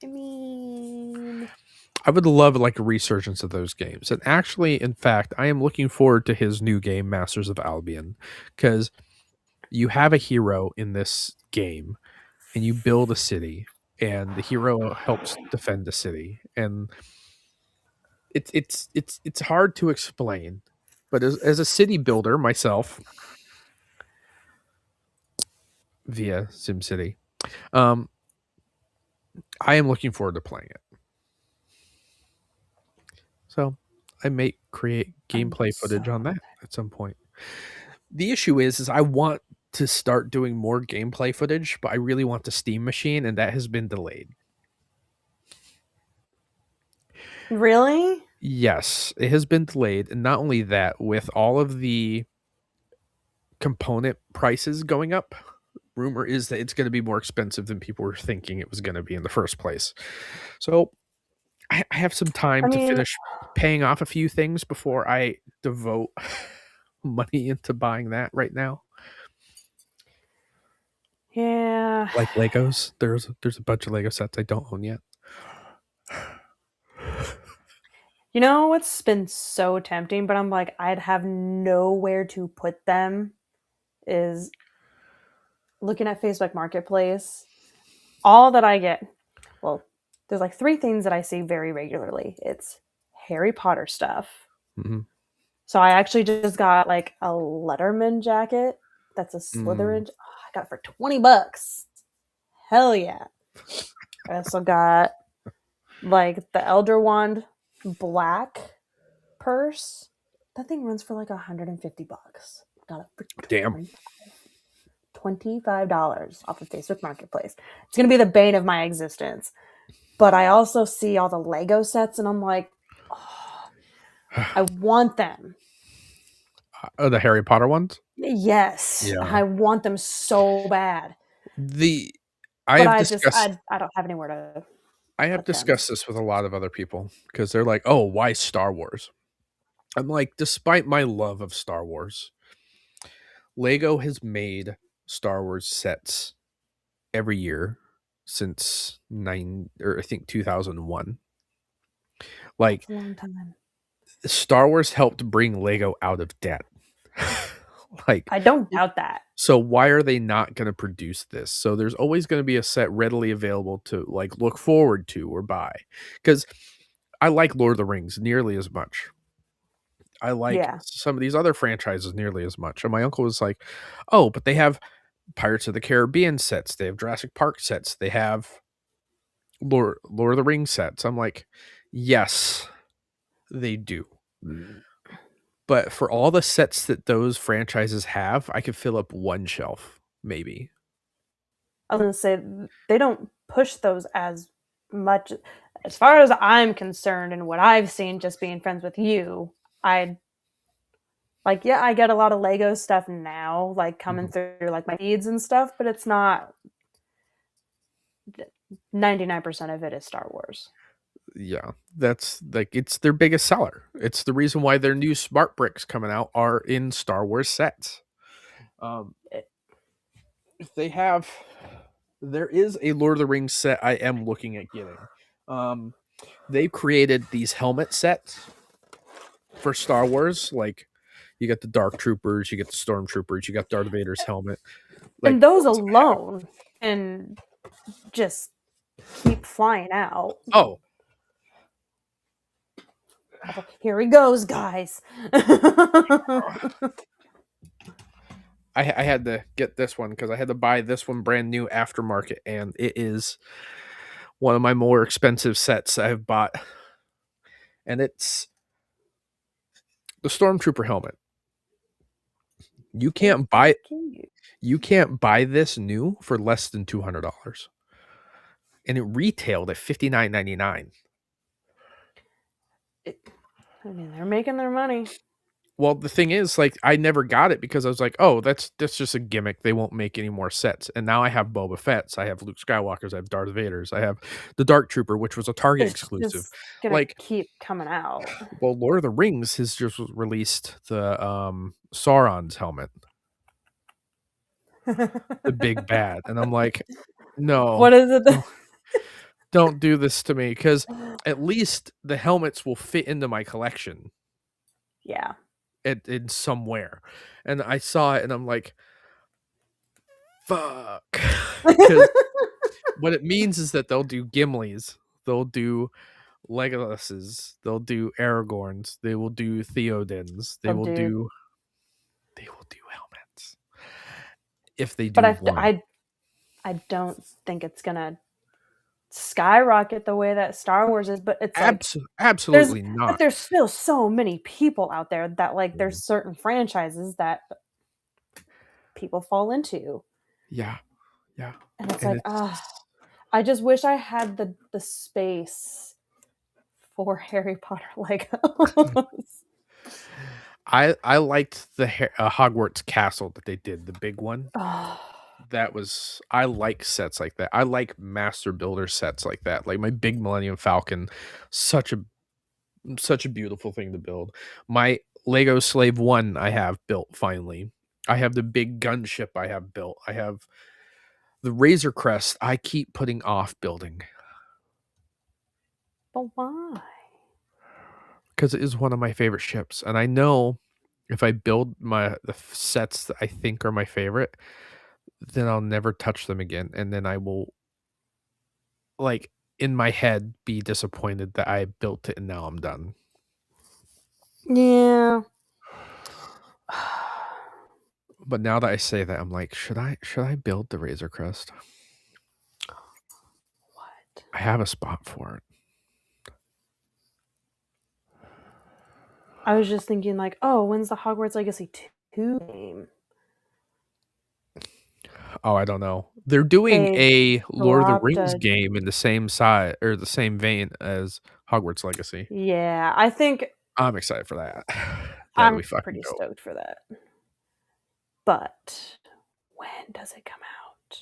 I mean, I would love like a resurgence of those games. And actually, in fact, I am looking forward to his new game, Masters of Albion, because you have a hero in this game and you build a city and the hero helps defend the city. And it's hard to explain. But as a city builder myself via SimCity, um, I am looking forward to playing it. So I may create gameplay footage on that at some point. The issue is I want to start doing more gameplay footage, but I really want the Steam machine, and that has been delayed. really? Yes, it has been delayed. And not only that, with all of the component prices going up, rumor is that it's going to be more expensive than people were thinking it was going to be in the first place. So I have some time I to mean, finish paying off a few things before I devote money into buying that right now. yeah. Like Legos. There's a bunch of Lego sets I don't own yet. You know what's been so tempting, but I'm like, I'd have nowhere to put them is looking at Facebook Marketplace. All that I get, well, there's like three things that I see very regularly. It's Harry Potter stuff. Mm-hmm. So I actually just got like a Letterman jacket. That's a Mm. Slytherin. Oh, I got it for $20. Hell yeah. I also got like the Elder Wand black purse. That thing runs for like $150. Got it for Damn. $25 off of Facebook Marketplace. It's gonna be the bane of my existence. But I also see all the Lego sets, and I'm like, oh, I want them. Oh, the Harry Potter ones? Yes, Yeah. I want them so bad. I But have I just discussed I don't have anywhere to I have put them. discussed this with a lot of other people because they're like, "Oh, why Star Wars?" I'm like, despite my love of Star Wars, Lego has made Star Wars sets every year since I think 2001. Like That's a long time. Star Wars helped bring Lego out of debt. Like I don't doubt that. so why are they not going to produce this? So there's always going to be a set readily available to like look forward to or buy. Cuz I like Lord of the Rings nearly as much. I like Yeah. some of these other franchises nearly as much. And my uncle was like, "Oh, but they have Pirates of the Caribbean sets, they have Jurassic Park sets, they have Lord of the Rings sets." I'm like, "Yes, they do." But for all the sets that those franchises have, I could fill up one shelf, maybe. I was gonna say they don't push those as much as far as I'm concerned and what I've seen just being friends with you. I like yeah, I get a lot of Lego stuff now, like coming Mhm. through like my feeds and stuff, but it's not 99% of it is Star Wars. Yeah, that's like it's their biggest seller. It's the reason why their new smart bricks coming out are in Star Wars sets. Um, It, they have there is a Lord of the Rings set I am looking at getting. Um, they've created these helmet sets for Star Wars. Like you got the Dark Troopers, you get the Stormtroopers, you got Darth Vader's helmet. Like and those alone can just keep flying out. oh, Oh, here he goes, guys. I had to get this one because I had to buy this one brand new aftermarket, and it is one of my more expensive sets I've bought, and it's the Stormtrooper helmet. You It's can't buy cute. you can't buy this new for less than $200, and it retailed at $59.99. I mean, they're making their money. Well, the thing is, like, I never got it because I was like, "Oh, that's just a gimmick. They won't make any more sets." And now I have Boba Fett's, I have Luke Skywalker's, I have Darth Vader's, I have the Dark Trooper, which was a Target It's exclusive. just gonna Like, keep coming out. well, Lord of the Rings has just released the Sauron's helmet, the big bad, and I'm like, What "No, is it? no, don't do this to me," because at least the helmets will fit into my collection Yeah. in somewhere. And I saw it, and I'm like, "Fuck," because what it means is that they'll do Gimli's, they'll do Legolas's, they'll do Aragorn's, they will do Theoden's, They'll do, they will do helmets if they but do one. I don't think it's gonna skyrocket the way that Star Wars is, but it's like there's Absolutely not. there's still so many people out there that like Mhm. there's certain franchises that people fall into. Yeah, yeah, And it's and like, I just wish I had the space for Harry Potter Legos. I liked the Hogwarts castle that they did, the big one. Oh, That was I like sets like that. I like master builder sets like that. Like my big Millennium Falcon, such a beautiful thing to build. My Lego Slave 1 I have built finally. I have the big gunship I have built. I have the Razor Crest I keep putting off building but why? because it is one of my favorite ships, and I know if I build the sets that I think are my favorite, then I'll never touch them again, and then I will, like, in my head, be disappointed that I built it and now I'm done. Yeah. But now that I say that, I'm like, should I build the Razor Crest? What? I have a spot for it. I was just thinking like, oh, when's the Hogwarts Legacy 2 game? Oh, I don't know. They're doing They a Lord of the dropped Rings a game in the same side or the same vein as Hogwarts Legacy. yeah, I think I'm excited for that. That'll I'm be fucking pretty dope. stoked for that. But when does it come out?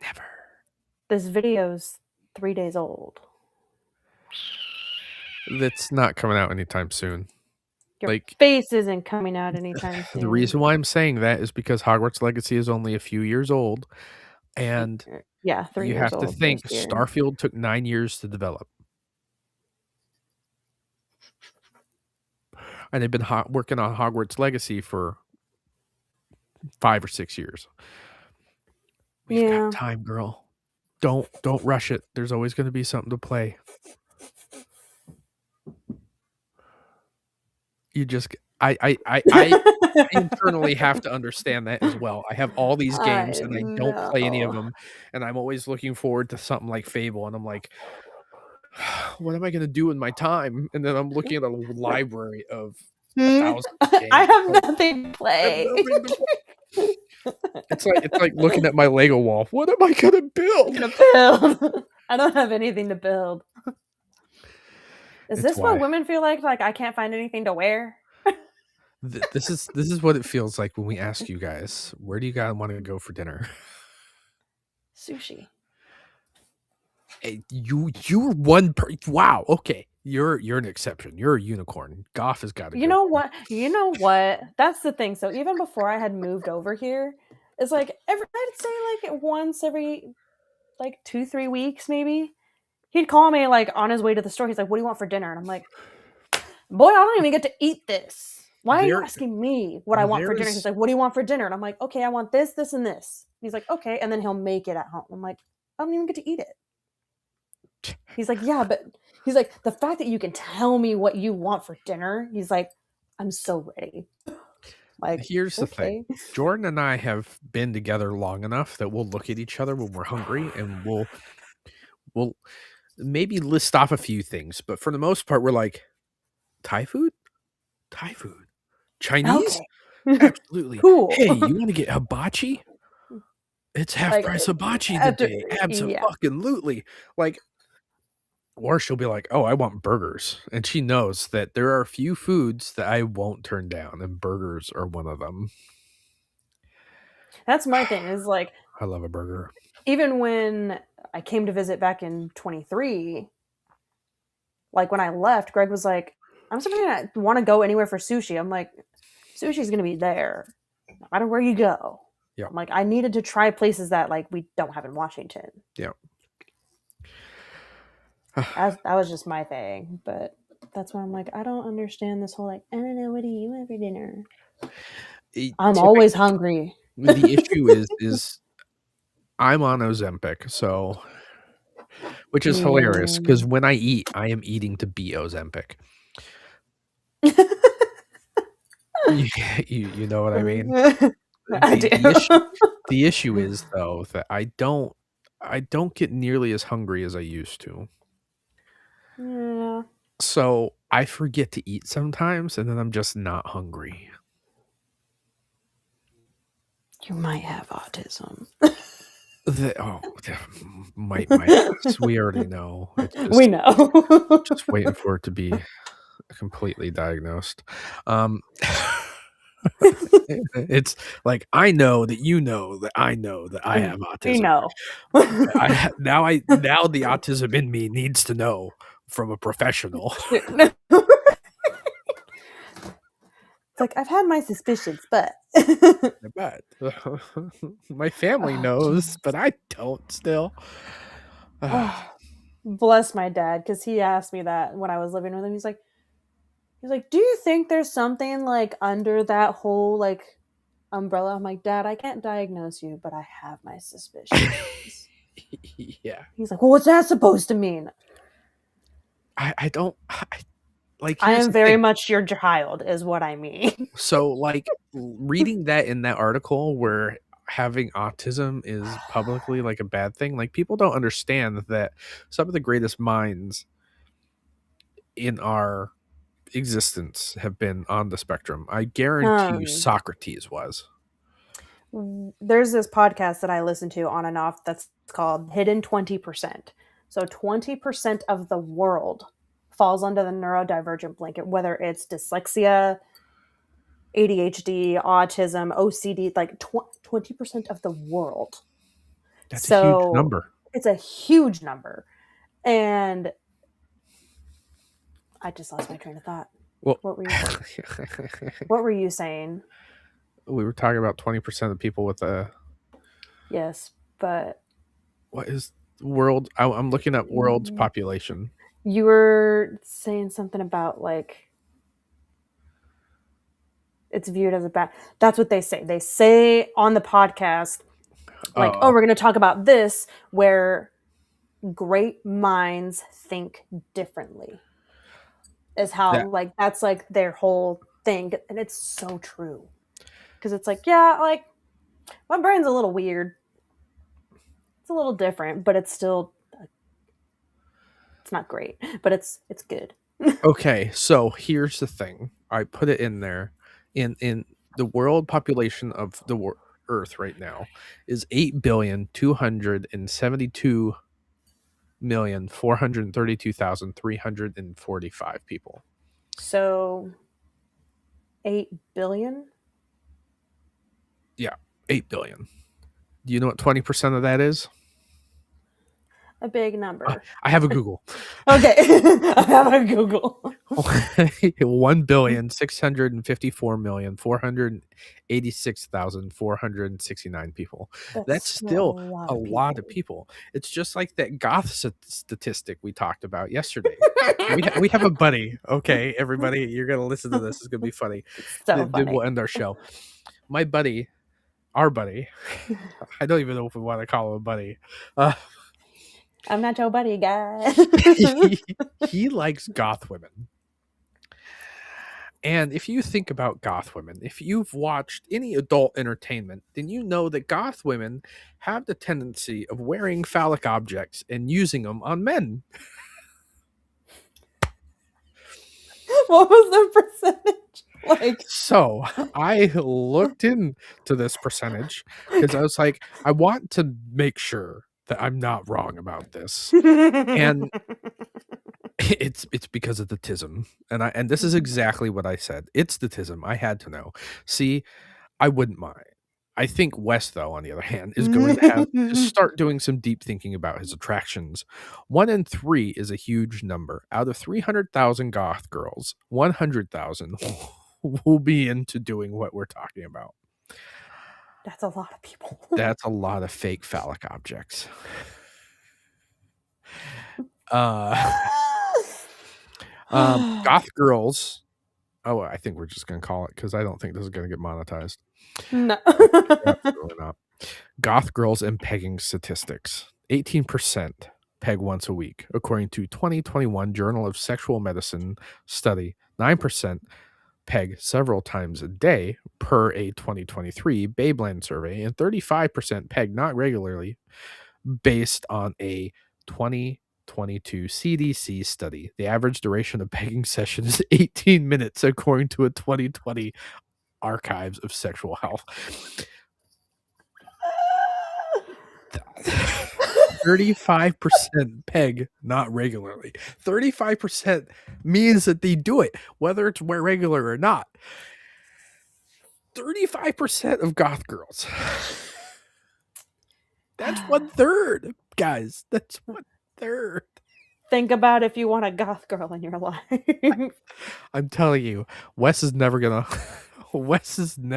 Never. This video's 3 days old. That's not coming out anytime soon. Your Like, face isn't coming out anytime soon. the reason why I'm saying that is because Hogwarts Legacy is only a few years old, and yeah, 3 you years have to old think this year. Starfield took 9 years to develop. And they've been working on Hogwarts Legacy for 5 or 6 years. We've got time, girl. Don't rush it. There's always going to be something to play. You just I internally have to understand that as well. I have all these games and I don't play any of them, and I'm always looking forward to something like Fable, and I'm like, what am I gonna do in my time? And then I'm looking at a library of 1,000 games. I have nothing to play. It's like looking at my Lego wall. What am I gonna build? I don't have anything to build. Is this what women feel like? Like I can't find anything to wear? This is what it feels like when we ask you guys, where do you guys want to go for dinner? Sushi. Hey, you're one wow, okay. You're an exception. You're a unicorn. Goff has got to You know what? That's the thing. So even before I had moved over here, it's like I'd say like once every like 2-3 weeks maybe. He'd call me like on his way to the store. He's like, "What do you want for dinner?" And I'm like, "Boy, I don't even get to eat this. Why are you asking me what I want for dinner?" He's like, "What do you want for dinner?" And I'm like, "Okay, I want this, this, and this." He's like, "Okay," and then he'll make it at home. I'm like, "I don't even get to eat it." He's like, "Yeah, but," he's like, "the fact that you can tell me what you want for dinner," he's like, "I'm so ready." Like, here's the thing. Jordan and I have been together long enough that we'll look at each other when we're hungry and we'll maybe list off a few things, but for the most part, we're like, Thai food? Thai food. Chinese? Okay. Absolutely. Cool. Hey, you want to get hibachi? It's half price hibachi today. Absolutely. Like, Or she'll be like, "Oh, I want burgers." And she knows that there are a few foods that I won't turn down, and burgers are one of them. That's my thing, is like, I love a burger. even when I came to visit back in 23, like when I left, Greg was like, I'm still gonna want to go anywhere for sushi. I'm like, sushi's gonna be there no matter where you go. Yeah. I'm like, I needed to try places that like we don't have in Washington. Yeah. That was just my thing, but that's why I'm like, I don't understand this whole like, I don't know, what do you have for dinner? I'm always hungry. The issue is I'm on Ozempic, so, which is hilarious because when I eat, I am eating to beat Ozempic. You know what I mean? I do. The issue is though that I don't get nearly as hungry as I used to. Yeah. So I forget to eat sometimes, and then I'm just not hungry. You might have autism. Might. We already know. It's just, We know. just waiting for it to be completely diagnosed. It's like, I know that you know that I know that I have autism. We know. Now the autism in me needs to know from a professional. It's like, I've had my suspicions, but My family knows, but I don't still. Bless my dad, because he asked me that when I was living with him. He's like, do you think there's something like under that whole like umbrella? I'm like, Dad, I can't diagnose you, but I have my suspicions. Yeah. He's like, well, what's that supposed to mean? I don't like. I am very much your child, is what I mean. So, like, reading that in that article where having autism is publicly like a bad thing, like, people don't understand that some of the greatest minds in our existence have been on the spectrum. I guarantee you Socrates was. There's this podcast that I listen to on and off that's called Hidden 20%. So 20% of the world falls under the neurodivergent blanket, whether it's dyslexia, ADHD, autism, OCD, like 20% of the world. That's a huge number. It's a huge number. And I just lost my train of thought. Well, what were you saying? We were talking about 20% of people with a... Yes, but... What is world? I'm looking at world's population. You were saying something about, like, it's viewed as a bad... That's what they say. They say on the podcast, like, oh, we're going to talk about this, where great minds think differently. Is how, like, that's, like, their whole thing. And it's so true. Because it's like, yeah, like, my brain's a little weird. It's a little different, but it's still... It's not great, but it's good. Okay, so here's the thing. I put it in there. In the world population of the Earth right now is 8,272,432,345 people. So 8 billion? Yeah, 8 billion. Do you know what 20% of that is? A big number. I have a Google. Okay. I have a Google. 1,654,486,469 people. That's still a lot of people. It's just like that goth statistic we talked about yesterday. we have a buddy. Okay, everybody, you're going to listen to this. It's going to be funny. So then we'll end our show. My buddy, our buddy, I don't even know if we want to call him a buddy. I'm not your buddy, guy. He likes goth women. And if you think about goth women, if you've watched any adult entertainment, then you know that goth women have the tendency of wearing phallic objects and using them on men. What was the percentage? Like, so I looked into this percentage because I was like, I want to make sure that I'm not wrong about this. And It's because of the tism, and this is exactly what I said. It's the tism. I had to know. See, I wouldn't mind. I think Wes, though, on the other hand, is going to have to start doing some deep thinking about his attractions. 1 in 3 is a huge number. Out of 300,000 goth girls, 100,000 will be into doing what we're talking about. That's a lot of people. That's a lot of fake phallic objects. Goth girls. Oh, I think we're just gonna call it because I don't think this is gonna get monetized. No. Absolutely not. Goth girls and pegging statistics. 18% peg once a week, according to 2021 Journal of Sexual Medicine study. 9% peg several times a day per a 2023 Babeland survey, and 35% peg not regularly based on a 2022 CDC study. The average duration of pegging session is 18 minutes, according to a 2020 Archives of Sexual Health. 35% peg not regularly. 35% means that they do it, whether it's regular or not. 35% of goth girls. That's 1/3, guys. That's 1/3. Think about if you want a goth girl in your life. I'm telling you, Wes is never gonna listen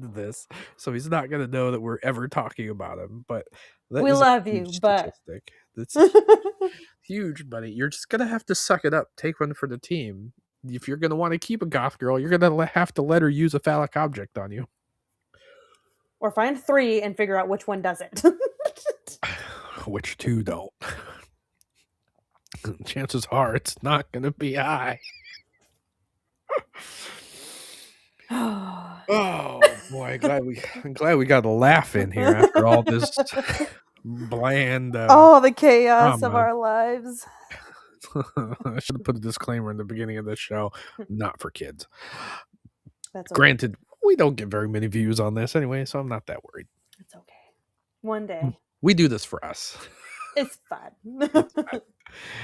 to this, so he's not gonna know that we're ever talking about him. But We love you, but that's huge, buddy. You're just gonna have to suck it up. Take one for the team. If you're gonna want to keep a goth girl, you're gonna have to let her use a phallic object on you. Or find 3 and figure out which one doesn't. Which 2 don't. Chances are it's not gonna be high. Oh boy, I'm glad we got a laugh in here after all this bland the chaos of drama. our lives. I should have put a disclaimer in the beginning of this show. Not for kids. That's okay. Granted, we don't get very many views on this anyway, so I'm not that worried. It's okay. One day. We do this for us. It's fun.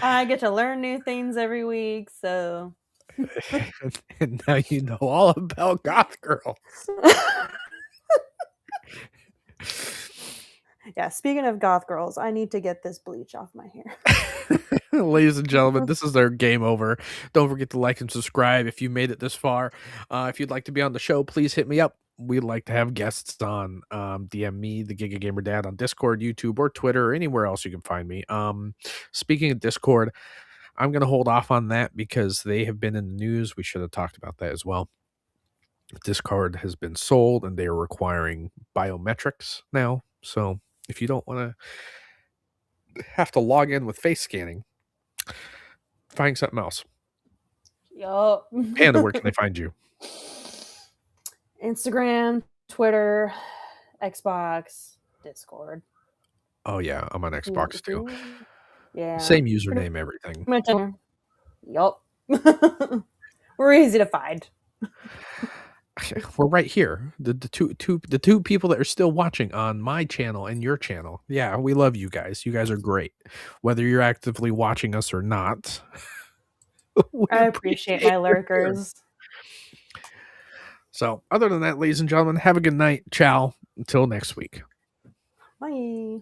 I get to learn new things every week, so. And now you know all about goth girls. Yeah, speaking of goth girls, I need to get this bleach off my hair. Ladies and gentlemen, this is our game over. Don't forget to like and subscribe if you made it this far. If you'd like to be on the show, please hit me up. We'd like to have guests on. DM me, the Giga Gamer Dad, on Discord, YouTube, or Twitter, or anywhere else you can find me. Speaking of Discord, I'm going to hold off on that because they have been in the news. We should have talked about that as well. Discord has been sold and they are requiring biometrics now. So if you don't want to have to log in with face scanning, find something else. Yup. Panda, where can they find you? Instagram, Twitter, Xbox, Discord. Oh yeah, I'm on Xbox too. Yeah. Same username, everything. Yup. We're easy to find. We're right here. The two people that are still watching on my channel and your channel. Yeah, we love you guys. You guys are great. Whether you're actively watching us or not. I appreciate my lurkers. So, other than that, ladies and gentlemen, have a good night. Ciao. Until next week. Bye.